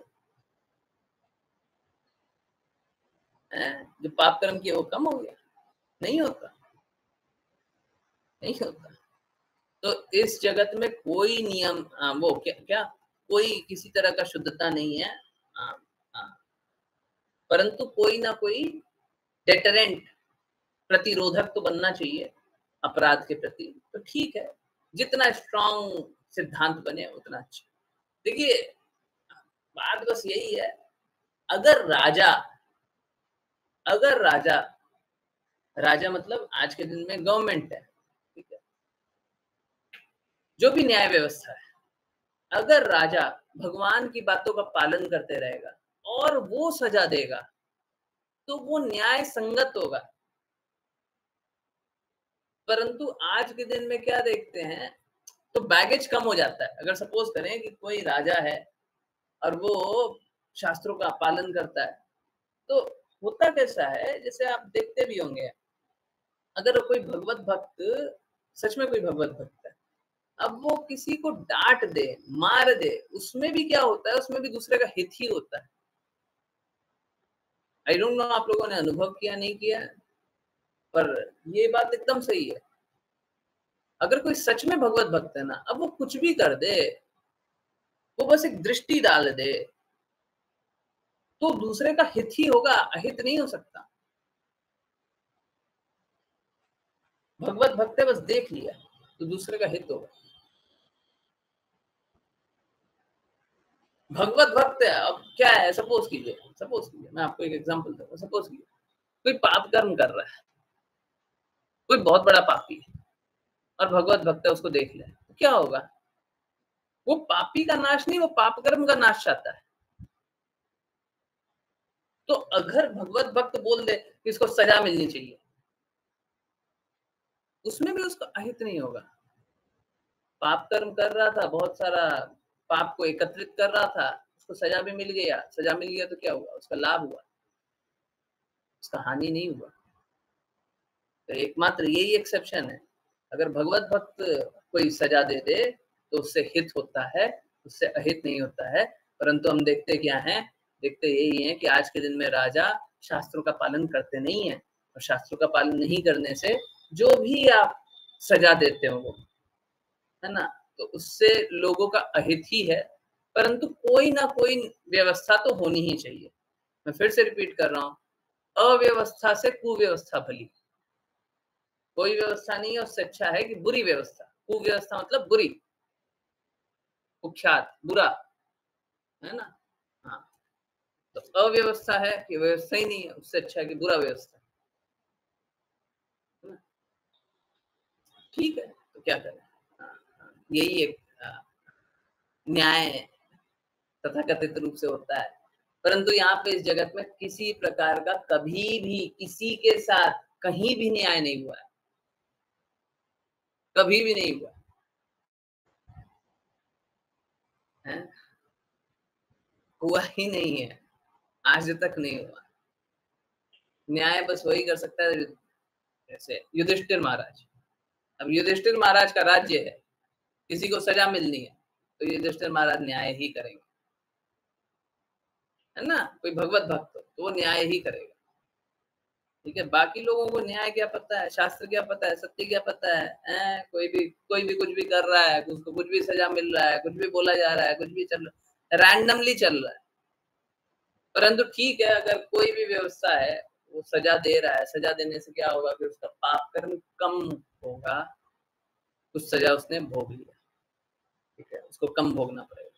जो पाप कर्म किया वो कम हो गया? नहीं होता, नहीं होता। तो इस जगत में कोई नियम वो क्या कोई किसी तरह का शुद्धता नहीं है, परंतु कोई ना कोई डेटरेंट, प्रतिरोधक तो बनना चाहिए अपराध के प्रति। तो ठीक है, जितना स्ट्रांग सिद्धांत बने उतना अच्छा। देखिए बात बस यही है, अगर राजा मतलब आज के दिन में गवर्नमेंट है, ठीक है, जो भी न्याय व्यवस्था है, अगर राजा भगवान की बातों का पालन करते रहेगा और वो सजा देगा तो वो न्याय संगत होगा। परंतु आज के दिन में क्या देखते हैं, तो बैगेज कम हो जाता है। अगर सपोज करें कि कोई राजा है और वो शास्त्रों का पालन करता है, तो होता कैसा है, जैसे आप देखते भी होंगे, अगर कोई भगवत भक्त, सच में कोई भगवत भक्त है, अब वो किसी को डांट दे, मार दे, उसमें भी क्या होता है, उसमें भी दूसरे का हित ही होता है। आई डोंट नो आप लोगों ने अनुभव किया नहीं किया, पर ये बात एकदम सही है। अगर कोई सच में भगवत भक्त है ना, अब वो कुछ भी कर दे, वो बस एक दृष्टि डाल दे, तो दूसरे का हित ही होगा, अहित नहीं हो सकता। भगवत भक्त है, बस देख लिया तो दूसरे का हित होगा। भगवत भक्त है, अब क्या है, सपोज कीजिए मैं आपको एक एग्जांपल दूंगा। सपोज कीजिए कोई पाप कर्म कर रहा है, कोई बहुत बड़ा पापी है और भगवत भक्त है, उसको देख ले तो क्या होगा? वो पापी का नाश नहीं, वो पाप कर्म का नाश चाहता है। तो अगर भगवत भक्त बोल दे कि इसको सजा मिलनी चाहिए, उसमें भी उसका अहित नहीं होगा। पाप कर्म कर रहा था, बहुत सारा पाप को एकत्रित कर रहा था, उसको सजा भी मिल गया, सजा मिल गया तो क्या हुआ? उसका लाभ हुआ, उसका हानि नहीं हुआ। तो एकमात्र यही एक्सेप्शन है, अगर भगवत भक्त कोई सजा दे दे तो उससे हित होता है, उससे अहित नहीं होता है। परंतु हम देखते क्या है, देखते यही है कि आज के दिन में राजा शास्त्रों का पालन करते नहीं है, और शास्त्रों का पालन नहीं करने से जो भी आप सजा देते हो वो, है ना, तो उससे लोगों का अहित ही है। परंतु कोई ना कोई व्यवस्था तो होनी ही चाहिए। मैं फिर से रिपीट कर रहा हूँ, अव्यवस्था से कुव्यवस्था भली। कोई व्यवस्था नहीं है उससे अच्छा है कि बुरी व्यवस्था। कुव्यवस्था मतलब बुरी, कुख्यात, बुरा, है ना? हाँ, तो अव्यवस्था है कि व्यवस्था ही नहीं है, उससे अच्छा है कि बुरा व्यवस्था। ठीक है, तो क्या करें? यही एक न्याय तथाकथित रूप से होता है, परंतु यहाँ पे इस जगत में किसी प्रकार का कभी भी किसी के साथ कहीं भी न्याय नहीं हुआ है, कभी भी नहीं हुआ है, हुआ ही नहीं है, आज तक नहीं हुआ। न्याय बस वही कर सकता है जैसे युधिष्ठिर महाराज। अब युधिष्ठिर महाराज का राज्य है, किसी को सजा मिलनी है तो युधिष्ठिर महाराज न्याय ही करेंगे, है ना। कोई भगवत भक्त हो तो वो न्याय ही करेगा, ठीक है। बाकी लोगों को न्याय क्या पता है, शास्त्र क्या पता है, सत्य क्या पता है? कोई भी कुछ भी कर रहा है, उसको कुछ भी सजा मिल रहा है, कुछ भी बोला जा रहा है, कुछ भी चल रहा है, रैंडमली चल रहा है। परंतु ठीक है, अगर कोई भी व्यवस्था है वो सजा दे रहा है, सजा देने से क्या होगा कि उसका पाप कर्म कम होगा, कुछ सजा उसने भोग लिया, ठीक है, उसको कम भोगना पड़ेगा।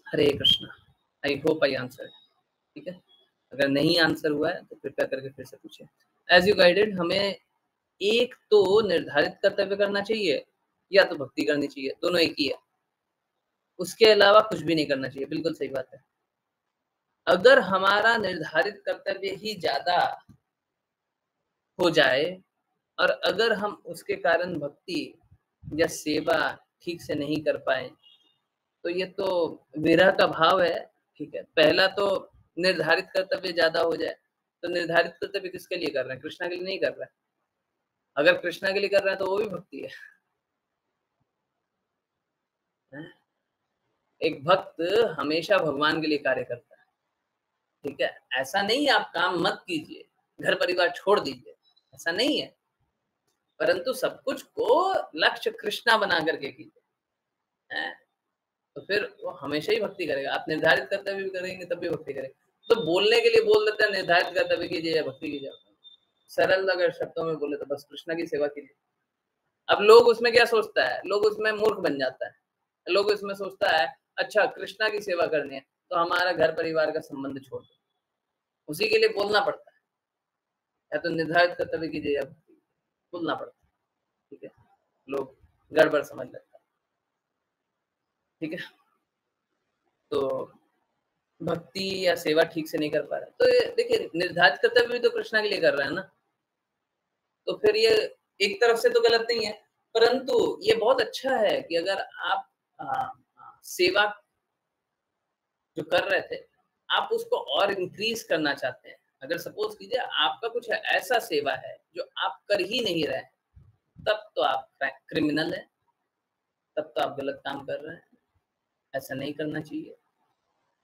Hare Krishna. I hope I answer, ठीक है। अगर नहीं आंसर हुआ है तो कृपया करके फिर से पूछें। एज यू गाइडेड, हमें एक तो निर्धारित कर्तव्य करना चाहिए या तो भक्ति करनी चाहिए, दोनों एक ही है, उसके अलावा कुछ भी नहीं करना चाहिए। बिल्कुल सही बात है। अगर हमारा निर्धारित कर्तव्य ही ज्यादा हो जाए और अगर हम उसके कारण भक्ति या सेवा ठीक से नहीं कर पाए तो ये तो विरह का भाव है, ठीक है। पहला तो निर्धारित कर्तव्य ज्यादा हो जाए, तो निर्धारित कर्तव्य किसके लिए कर रहे हैं? कृष्णा के लिए नहीं कर रहे हैं। अगर कृष्णा के लिए कर रहे हैं तो वो भी भक्ति है। एक भक्त हमेशा भगवान के लिए कार्य करता है, ठीक है। ऐसा नहीं है आप काम मत कीजिए, घर परिवार छोड़ दीजिए, ऐसा नहीं है, परंतु सब कुछ को लक्ष्य कृष्णा बना करके कीजिए, तो फिर वो हमेशा ही भक्ति करेगा। आप निर्धारित कर्तव्य भी करेंगे तब भी भक्ति करेगा। तो बोलने के लिए बोल देते हैं निर्धारित कर्तव्य कीजिए या भक्ति कीजिए, सरल अगर शब्दों में बोले तो बस कृष्णा की सेवा कीजिए। अब लोग उसमें क्या सोचता है, लोग उसमें मूर्ख बन जाता है। लोग उसमें सोचता है अच्छा कृष्णा की सेवा करनी है तो हमारा घर परिवार का संबंध छोड़ दो, उसी के लिए बोलना पड़ता है, या तो निर्धारित कर्तव्य कीजिए या भक्ति बोलना पड़ता है, ठीक है। लोग गड़बड़ समझ लेता है, ठीक है। तो भक्ति या सेवा ठीक से नहीं कर पा रहा, तो देखिए निर्धारित कर्तव्य भी तो कृष्णा के लिए कर रहा है ना, तो फिर ये एक तरफ से तो गलत नहीं है, परंतु ये बहुत अच्छा है कि अगर आप सेवा जो कर रहे थे आप उसको और इंक्रीज करना चाहते हैं। अगर सपोज कीजिए आपका कुछ ऐसा सेवा है जो आप कर ही नहीं रहे, तब तो आप क्रिमिनल है, तब तो आप गलत काम कर रहे हैं, ऐसा नहीं करना चाहिए।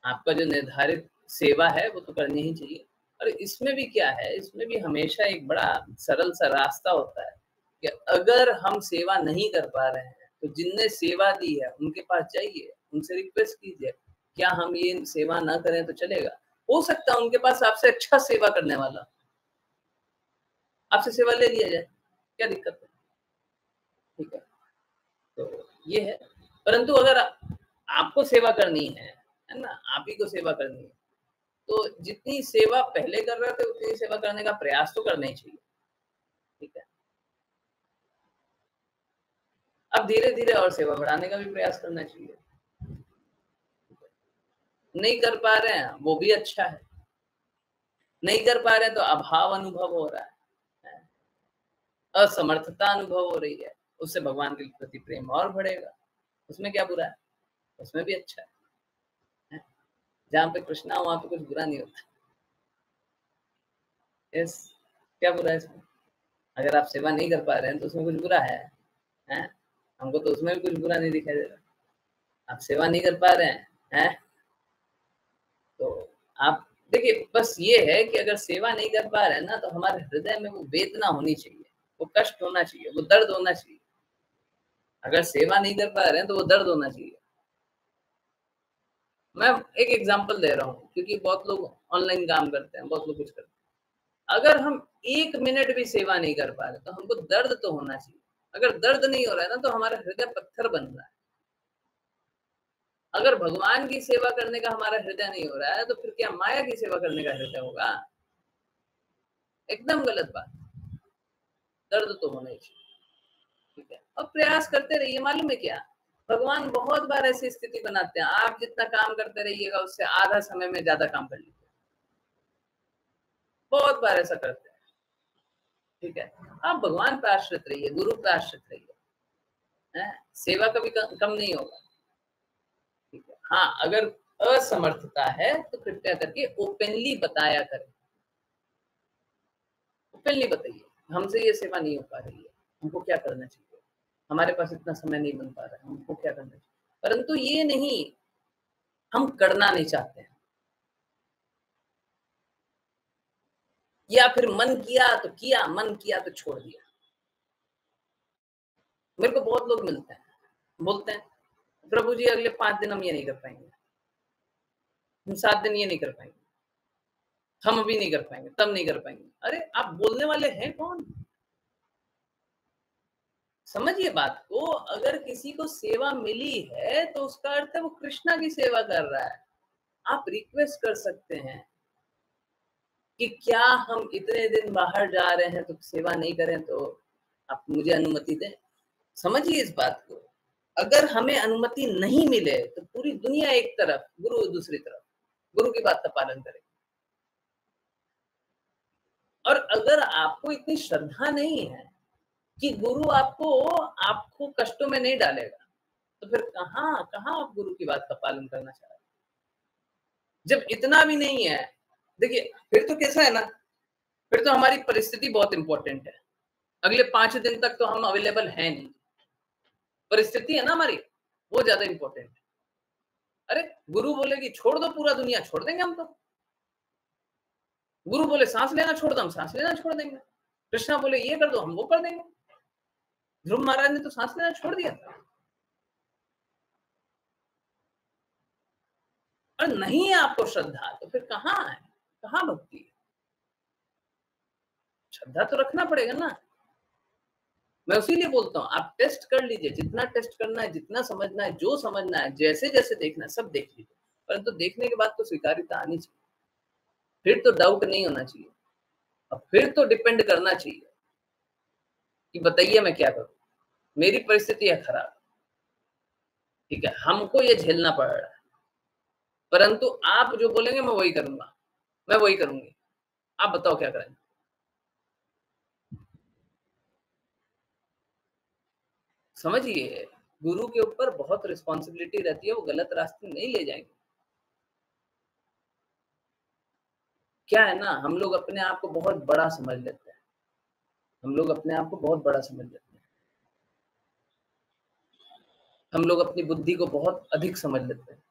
आपका जो निर्धारित सेवा है वो तो करनी ही चाहिए। और इसमें भी क्या है, इसमें भी हमेशा एक बड़ा सरल सा रास्ता होता है कि अगर हम सेवा नहीं कर पा रहे हैं तो जिनने सेवा दी है उनके पास जाइए, उनसे रिक्वेस्ट कीजिए क्या हम ये सेवा ना करें तो चलेगा। हो सकता है उनके पास आपसे अच्छा सेवा करने वाला, आपसे सेवा ले लिया जाए, क्या दिक्कत है, ठीक है। तो ये है, परंतु अगर आपको सेवा करनी है ना, आप ही को सेवा करनी है, तो जितनी सेवा पहले कर रहे थे उतनी सेवा करने का प्रयास तो करना ही चाहिए, ठीक है। अब धीरे धीरे और सेवा बढ़ाने का भी प्रयास करना चाहिए। नहीं कर पा रहे हैं वो भी अच्छा है, नहीं कर पा रहे हैं तो अभाव अनुभव हो रहा है, असमर्थता अनुभव हो रही है, उससे भगवान के प्रति प्रेम और बढ़ेगा, उसमें क्या बुरा है, उसमें भी अच्छा है। जहाँ पे कृष्णा हो वहां पे कुछ बुरा नहीं होता। यस, क्या बुरा है इसमें? अगर आप सेवा नहीं कर पा रहे हैं तो उसमें कुछ बुरा है, हैं? हमको तो उसमें भी कुछ बुरा नहीं दिखाई दे रहा। आप सेवा नहीं कर पा रहे हैं, तो आप देखिए बस ये है कि अगर सेवा नहीं कर पा रहे हैं ना तो हमारे हृदय में वो वेदना होनी चाहिए, वो कष्ट होना चाहिए, वो दर्द होना चाहिए। अगर सेवा नहीं कर पा रहे हैं तो वो दर्द होना चाहिए। मैं एक एग्जांपल दे रहा हूँ क्योंकि बहुत लोग ऑनलाइन काम करते हैं, बहुत लोग कुछ करते हैं। अगर हम 1 मिनट भी सेवा नहीं कर पा रहे तो हमको दर्द तो होना चाहिए। अगर दर्द नहीं हो रहा है ना तो हमारा हृदय पत्थर बन रहा है। अगर भगवान की सेवा करने का हमारा हृदय नहीं हो रहा है तो फिर क्या माया की सेवा करने का हृदय होगा? एकदम गलत बात। दर्द तो होना ही चाहिए, ठीक है। और प्रयास करते रहिए। मालूम है क्या, भगवान बहुत बार ऐसी स्थिति बनाते हैं, आप जितना काम करते रहिएगा उससे आधा समय में ज्यादा काम कर लीजिए, बहुत बार ऐसा करते हैं। ठीक है, आप भगवान पे आश्रित रहिए, गुरु पे आश्रित रहिए, सेवा कभी कम नहीं होगा। ठीक है, हाँ अगर असमर्थता है तो कृपया करके ओपनली बताया करें, ओपनली बताइए हमसे ये सेवा नहीं हो पा रही है, हमको क्या करना चाहिए, हमारे पास इतना समय नहीं बन पा रहा है, हमको क्या करना चाहिए। परंतु ये नहीं हम करना नहीं चाहते हैं, या फिर मन किया तो किया, मन किया तो छोड़ दिया। मेरे को बहुत लोग मिलते हैं, बोलते हैं प्रभु जी अगले 5 दिन हम ये नहीं कर पाएंगे, हम 7 दिन ये नहीं कर पाएंगे, हम अभी नहीं कर पाएंगे, तब नहीं कर पाएंगे। अरे आप बोलने वाले हैं कौन? समझिए बात को, अगर किसी को सेवा मिली है तो उसका अर्थ है वो कृष्णा की सेवा कर रहा है। आप रिक्वेस्ट कर सकते हैं कि क्या हम इतने दिन बाहर जा रहे हैं तो सेवा नहीं करें, तो आप मुझे अनुमति दें। समझिए इस बात को, अगर हमें अनुमति नहीं मिले तो पूरी दुनिया एक तरफ, गुरु दूसरी तरफ, गुरु की बात का पालन करें। और अगर आपको इतनी श्रद्धा नहीं है कि गुरु आपको कष्टों में नहीं डालेगा, तो फिर कहां आप गुरु की बात का पालन करना चाह रहे हैं? जब इतना भी नहीं है, देखिए फिर तो कैसा है ना, फिर तो हमारी परिस्थिति बहुत इंपॉर्टेंट है। अगले 5 दिन तक तो हम अवेलेबल हैं नहीं, परिस्थिति है ना हमारी, वो ज्यादा इंपॉर्टेंट है। अरे गुरु बोलेगी छोड़ दो पूरा दुनिया, छोड़ देंगे हम तो। गुरु बोले सांस लेना छोड़ दो, हम सांस लेना छोड़ देंगे। कृष्णा बोले ये कर दो, हम वो कर देंगे। ध्रुव महाराज ने तो सांस लेना छोड़ दिया था। और नहीं है आपको श्रद्धा, तो फिर कहाँ है, कहाँ भक्ति है? श्रद्धा तो रखना पड़ेगा ना। मैं उसीलिए बोलता हूँ आप टेस्ट कर लीजिए, जितना टेस्ट करना है, जितना समझना है, जो समझना है, जैसे जैसे देखना है सब देख लीजिए, परंतु देखने के बाद तो स्वीकार्यता आनी चाहिए, फिर तो डाउट नहीं होना चाहिए, और फिर तो डिपेंड करना चाहिए कि बताइए मैं क्या करूं, मेरी परिस्थिति है खराब, ठीक है, हमको ये झेलना पड़ रहा है, परंतु आप जो बोलेंगे मैं वही करूंगा, मैं वही करूंगी, आप बताओ क्या करें। समझिए गुरु के ऊपर बहुत रिस्पॉन्सिबिलिटी रहती है, वो गलत रास्ते नहीं ले जाएंगे। क्या है ना, हम लोग अपने आप को बहुत बड़ा समझ लेते हैं, हम लोग अपने आप को बहुत बड़ा समझ लेते हैं, हम लोग अपनी बुद्धि को बहुत अधिक समझ लेते हैं,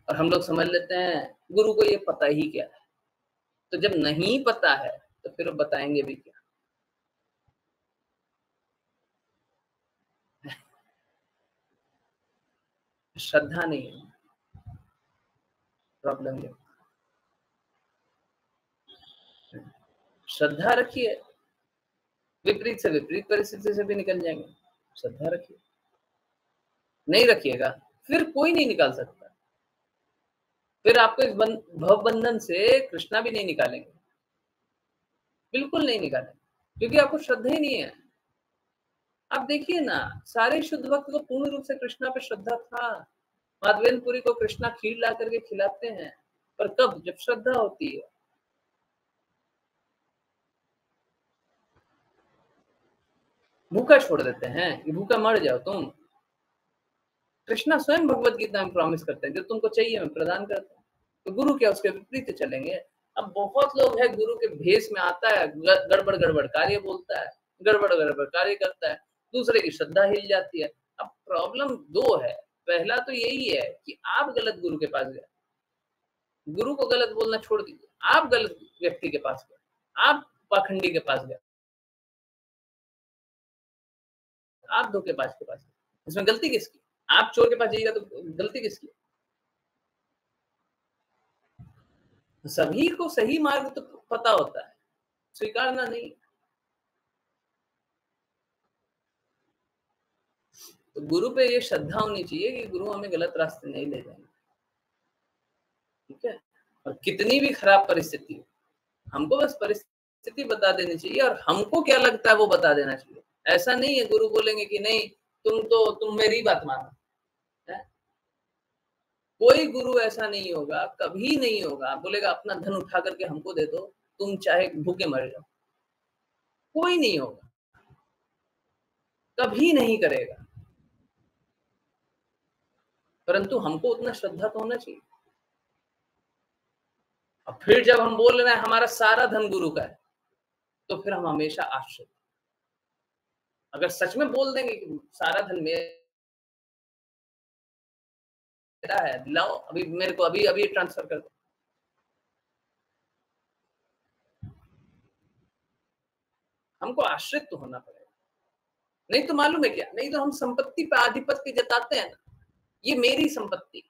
और हम लोग समझ लेते हैं गुरु को ये पता ही क्या है। तो जब नहीं पता है तो फिर बताएंगे भी क्या? श्रद्धा नहीं है प्रॉब्लम, ये श्रद्धा रखिए, विपरीत से विपरीत परिस्थिति से भी निकल जाएंगे। श्रद्धा रखिए, नहीं रखिएगा फिर कोई नहीं निकाल सकता, फिर आपको इस भव बंधन से कृष्णा भी नहीं निकालेंगे, बिल्कुल नहीं निकालेंगे, क्योंकि आपको श्रद्धा ही नहीं है। आप देखिए ना, सारे शुद्ध भक्त को पूर्ण रूप से कृष्णा पे श्रद्धा था। माधवेंद्रपुरी को कृष्णा खीर ला करके खिलाते हैं, पर कब? जब श्रद्धा होती है। भूखा छोड़ देते हैं कि भूखा मर जाओ तुम। कृष्णा स्वयं भगवत गीता में प्रॉमिस करते हैं जो तुमको चाहिए मैं प्रदान करता हूँ। तो गुरु क्या उसके विपरीत चलेंगे? अब बहुत लोग है गुरु के भेष में आता है, गड़बड़ गड़बड़ कार्य बोलता है, गड़बड़ गड़बड़ कार्य करता है, दूसरे की श्रद्धा हिल जाती है। अब प्रॉब्लम दो है, पहला तो यही है कि आप गलत गुरु के पास गए, गुरु को गलत बोलना छोड़ दीजिए, आप गलत व्यक्ति के पास गए, आप पाखंडी के पास गए, आप धोखेबाज के पास गए, इसमें गलती किसकी? आप चोर के पास जाइएगा तो गलती किसकी? सभी को सही मार्ग तो पता होता है, स्वीकारना नहीं। तो गुरु पे ये श्रद्धा होनी चाहिए कि गुरु हमें गलत रास्ते नहीं ले जाएंगे, ठीक है। और कितनी भी खराब परिस्थिति हो, हमको बस परिस्थिति बता देनी चाहिए और हमको क्या लगता है वो बता देना चाहिए। ऐसा नहीं है गुरु बोलेंगे कि नहीं तुम मेरी बात मानो, कोई गुरु ऐसा नहीं होगा, कभी नहीं होगा, बोलेगा अपना धन उठा करके हमको दे दो, तुम चाहे भूखे मर जाओ। कोई नहीं होगा, कभी नहीं करेगा। परंतु हमको उतना श्रद्धा तो होना चाहिए। अब फिर जब हम बोल रहे हैं हमारा सारा धन गुरु का है, तो फिर हम हमेशा आश्रित। अगर सच में बोल देंगे कि सारा धन मेरा है, लाओ अभी मेरे को अभी ट्रांसफर कर दो, हमको आश्रित तो होना पड़ेगा। नहीं तो मालूम है क्या, नहीं तो हम संपत्ति पे आधिपत्य जताते हैं ना, ये मेरी संपत्ति,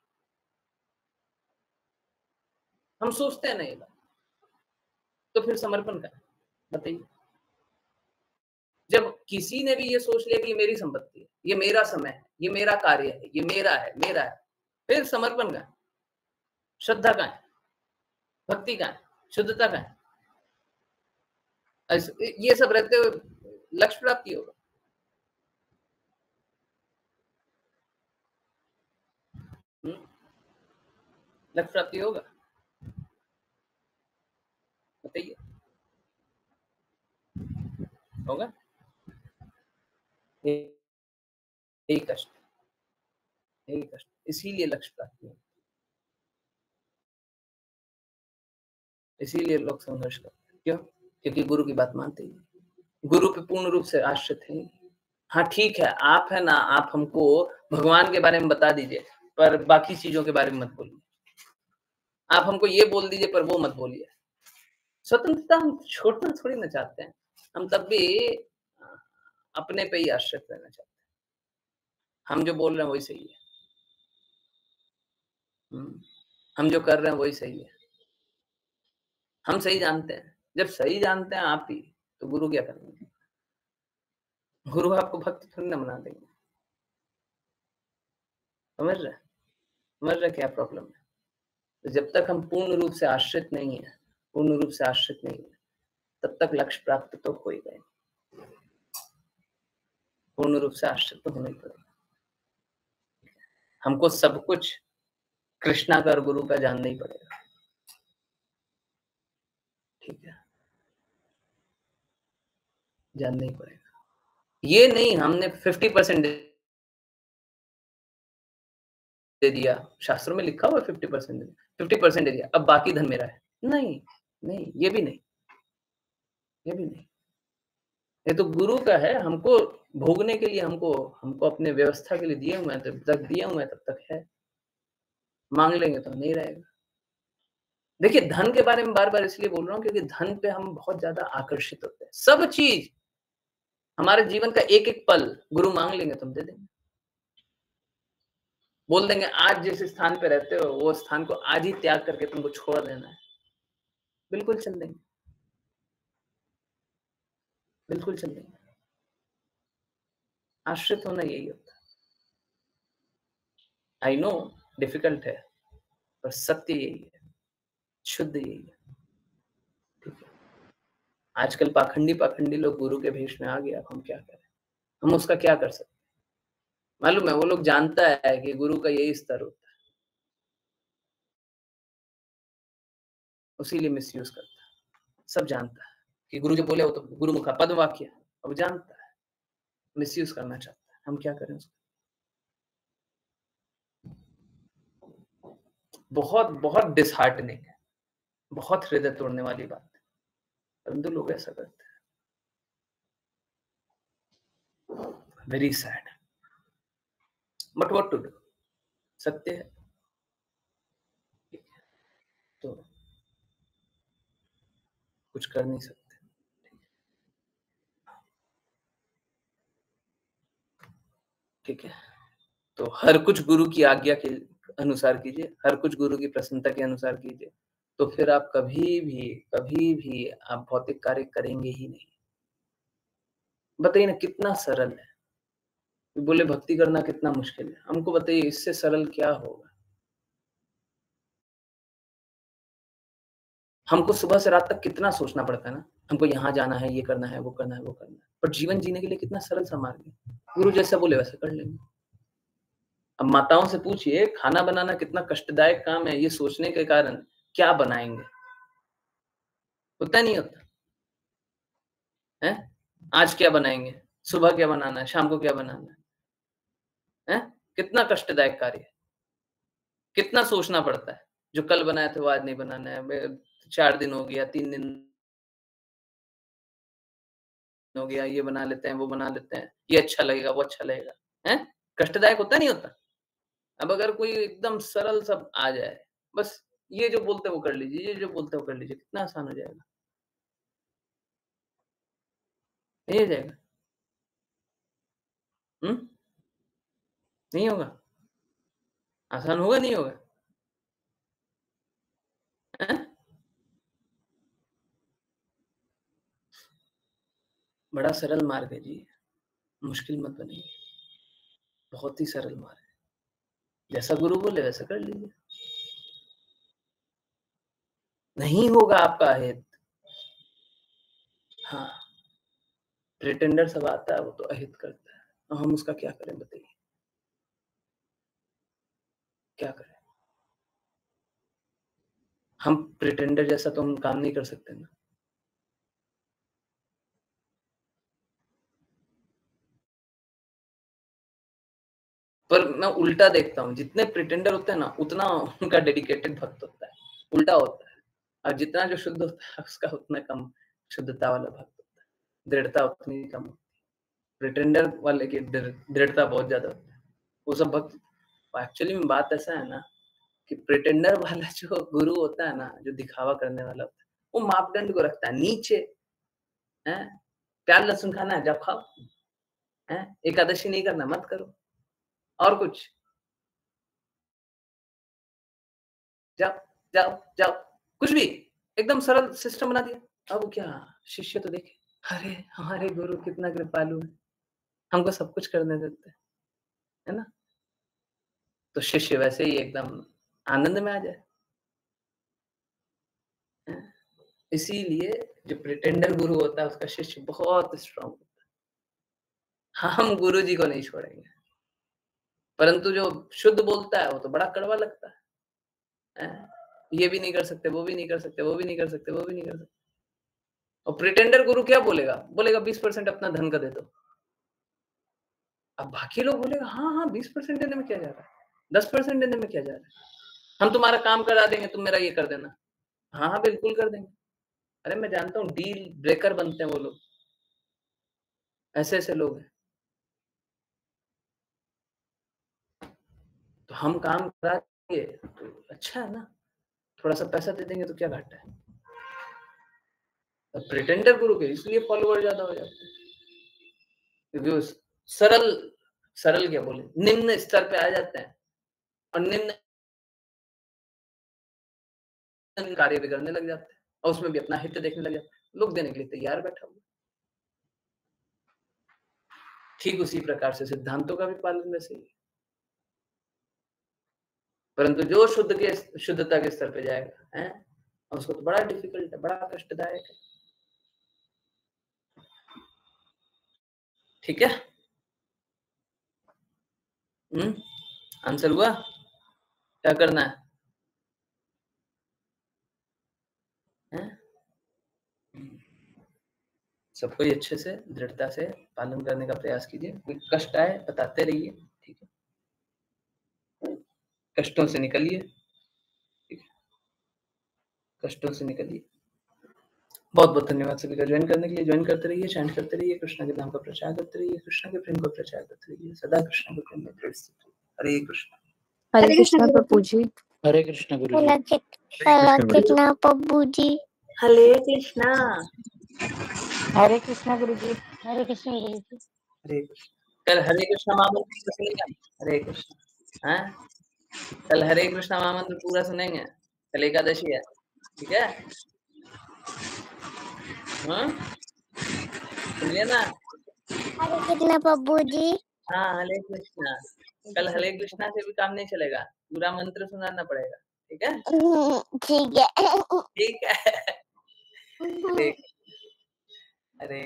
हम सोचते हैं नहीं, तो फिर समर्पण का बताइए। जब किसी ने भी ये सोच लिया कि ये मेरी संपत्ति है, ये मेरा समय है, ये मेरा कार्य है, ये मेरा है, फिर समर्पण का, श्रद्धा का है, भक्ति का है, शुद्धता का है, ये सब रहते हुए लक्ष्य प्राप्ति होगा। लक्ष्य प्राप्ति होगा, बताइए, होगा? यही कष्ट, इसीलिए लक्ष्य प्राप्ति है, इसीलिए लोग संघर्ष करते हैं। क्यों? क्योंकि गुरु की बात मानते ही, गुरु पे पूर्ण रूप से आश्रित है। हाँ ठीक है, आप है ना, आप हमको भगवान के बारे में बता दीजिए, पर बाकी चीजों के बारे में मत बोलिए। आप हमको ये बोल दीजिए, पर वो मत बोलिए। स्वतंत्रता हम छोड़ना थोड़ी ना चाहते हैं, हम तब भी अपने पे ही आश्रित रहना चाहते हैं। हम जो बोल रहे हैं वही सही है, हम जो कर रहे हैं वही सही है, हम सही जानते हैं। जब सही जानते हैं आप ही, तो गुरु क्या करेंगे? गुरु आपको भक्त थोड़ी ना बना देंगे। समझ रहे क्या प्रॉब्लम है? तो जब तक हम पूर्ण रूप से आश्रित नहीं है, तब तक लक्ष्य प्राप्त तो हो ही गए। पूर्ण रूप से आश्रित तो होना ही पड़ेगा। हमको सब कुछ कृष्णा का और गुरु का जानना ही पड़ेगा, ठीक है? जानना ही पड़ेगा। ये नहीं हमने 50% दे दिया, शास्त्रों में लिखा हुआ 50% दे दिया, अब बाकी धन मेरा है। नहीं, ये भी नहीं, ये तो गुरु का है, हमको भोगने के लिए, हमको अपने व्यवस्था के लिए दिए हुए हैं, तब तक है। मांग लेंगे तो नहीं रहेगा। देखिए, धन के बारे में बार-बार इसलिए बोल रहा हूँ क्योंकि धन पे हम बहुत ज्यादा आकर्षित होते हैं। सब चीज, हमारे जीवन का एक-एक पल गुरु मांग लेंगे तो हम दे देंगे। बोल देंगे आज जिस स्थान पे रहते हो, वो स्थान को आज ही त्याग करके तुमको छोड़ देना है, बिल्कुल चल देंगे, बिल्कुल चल देंगे। आश्रित होना यही होता है। आई नो डिफिकल्ट है, पर सत्य यही है, शुद्ध यही है, ठीक है? आजकल पाखंडी लोग गुरु के भेष में आ गए, अब हम क्या करें? हम उसका क्या कर सकते? मालूम है, वो लोग जानता है कि गुरु का यही स्तर होता है, उसीलिए मिसयूज करता है। सब जानता है कि गुरु जो बोले वो तो गुरु मुखा पद वाक्य, अब जानता है, मिसयूज करना चाहता है। हम क्या करें उसको? बहुत डिसहार्टनिंग है, बहुत हृदय तोड़ने वाली बात है, परंतु लोग ऐसा करते हैं। Very sad, but what to do? सत्य है, तो कुछ कर नहीं सकते। ठीक है, तो हर कुछ गुरु की आज्ञा के अनुसार कीजिए, हर कुछ गुरु की प्रसन्नता के अनुसार कीजिए, तो फिर आप कभी भी आप भौतिक कार्य करेंगे ही नहीं। बताइए ना, कितना सरल है। बोले भक्ति करना कितना मुश्किल है, हमको बताइए इससे सरल क्या होगा? हमको सुबह से रात तक कितना सोचना पड़ता है ना, हमको यहाँ जाना है, ये करना है, वो करना है, पर जीवन जीने के लिए कितना सरल सा मार्ग है। गुरु जैसा बोले वैसा कर लेंगे। अब माताओं से पूछिए खाना बनाना कितना कष्टदायक काम है, ये सोचने के कारण क्या बनाएंगे, होता नहीं होता है? आज क्या बनाएंगे, सुबह क्या बनाना है, शाम को क्या बनाना है? कितना कष्टदायक कार्य है, कितना सोचना पड़ता है। जो कल बनाया था वो आज नहीं बनाना है, 4 दिन हो गया, 3 दिन हो गया, ये बना लेते हैं, वो बना लेते हैं, ये अच्छा लगेगा, वो अच्छा लगेगा, हैं? कष्टदायक होता नहीं होता? अब अगर कोई एकदम सरल सब आ जाए, बस ये जो बोलते हैं वो कर लीजिए, ये जो बोलते हैं वो कर लीजिए, कितना आसान हो जाएगा। नहीं हो जाएगा? नहीं होगा? आसान होगा, नहीं होगा? हैं? बड़ा सरल मार्ग है जी, मुश्किल मत बनाइए, बहुत ही सरल मार्ग है। जैसा गुरु बोले वैसा कर लीजिए। नहीं होगा आपका हित। हाँ, प्रिटेंडर सब आता है, वो तो अहित करता है, तो हम उसका क्या करें बताइए, क्या करें? हम प्रिटेंडर जैसा तो हम काम नहीं कर सकते ना। पर मैं उल्टा देखता हूँ, जितने प्रिटेंडर होते हैं ना उतना उनका डेडिकेटेड भक्त होता है, उल्टा होता है। और जितना जो शुद्ध होता है उसका उतना कम शुद्धता वाला भक्त होता है, दृढ़ता उतनी कम होती है। प्रिटेंडर वाले की दृढ़ता बहुत ज्यादा होती है, वो सब भक्त। एक्चुअली में बात ऐसा है ना कि प्रिटेंडर वाला जो गुरु होता है ना, जो दिखावा करने वाला होता है, वो मापदंड को रखता है नीचे, है? प्याज लहसुन खाना है, जब खाओ, है? एकादशी नहीं करना, मत करो, और कुछ जाओ जाओ जाओ, कुछ भी एकदम सरल सिस्टम बना दिया। अब क्या शिष्य तो देखे, अरे हमारे गुरु कितना कृपालु है, हमको सब कुछ करने देते हैं, है ना? तो शिष्य वैसे ही एकदम आनंद में आ जाए। इसीलिए जो प्रिटेंडर गुरु होता है उसका शिष्य बहुत स्ट्रांग होता है। हम गुरु जी को नहीं छोड़ेंगे, परंतु जो शुद्ध बोलता है वो तो बड़ा कड़वा लगता है। ये भी नहीं कर सकते, वो भी नहीं कर सकते, वो भी नहीं कर सकते, वो भी नहीं कर सकते। और प्रिटेंडर गुरु क्या बोलेगा? बोलेगा 20% अपना धन का दे दो। अब बाकी लोग बोलेगा हाँ हाँ 20% देने में क्या जा रहा है, 10% देने में क्या जा रहा है, हम तुम्हारा काम करा देंगे, तुम मेरा ये कर देना। हाँ हाँ बिल्कुल कर देंगे। अरे मैं जानता हूँ डील ब्रेकर बनते हैं वो लोग, ऐसे ऐसे लोग हैं। तो हम काम करा देंगे तो अच्छा है ना, थोड़ा सा पैसा दे देंगे तो क्या घाटा है। तो प्रिटेंडर गुरु के इसलिए फॉलोअर ज्यादा हो जाते हैं, क्योंकि वो सरल सरल क्या बोले, निम्न स्तर पे आ जाते हैं और निम्न कार्य भी करने लग जाते हैं और उसमें भी अपना हित देखने लग जाते हैं, लोग देने के लिए तैयार बैठा हुआ। ठीक उसी प्रकार से सिद्धांतों का भी पालन वैसे ही, परंतु जो शुद्धता के स्तर पे जाएगा है, उसको तो बड़ा डिफिकल्ट है, बड़ा कष्टदायक है। ठीक है, आंसर हुआ? क्या करना है? सबको ही अच्छे से दृढ़ता से पालन करने का प्रयास कीजिए। कोई कष्ट आए बताते रहिए, ठीक है? कष्टों से निकलिए, ठीक है? कष्टों से निकलिए। बहुत बहुत धन्यवाद सभी का ज्वाइन करने के लिए। ज्वाइन करते रहिए, चैंट करते रहिए, कृष्ण के नाम का प्रचार करते रहिए, कृष्ण के प्रेम का प्रचार करते रहिए, सदा कृष्ण के प्रेम में दृढ़ स्थित रहिए। हरे कृष्ण। हरे कृष्णा प्रभु जी। हरे कृष्ण गुरु जी। कृष्णा प्रभु जी। हरे कृष्णा। हरे कृष्णा गुरु जी। हरे कृष्ण गुरु जी। हरे कृष्ण। कल हरे कृष्ण महामंत्र सुनेंगे। हरे कृष्ण। हाँ, कल हरे कृष्ण महामंत्र पूरा सुनेंगे। कल एकादशी है, ठीक है? सुनिए ना। हरे कृष्ण प्रभु जी। हाँ, हरे कृष्णा। कल हरे कृष्णा से भी काम नहीं चलेगा, पूरा मंत्र सुनाना पड़ेगा, ठीक है? ठीक है। ठीक है। हरे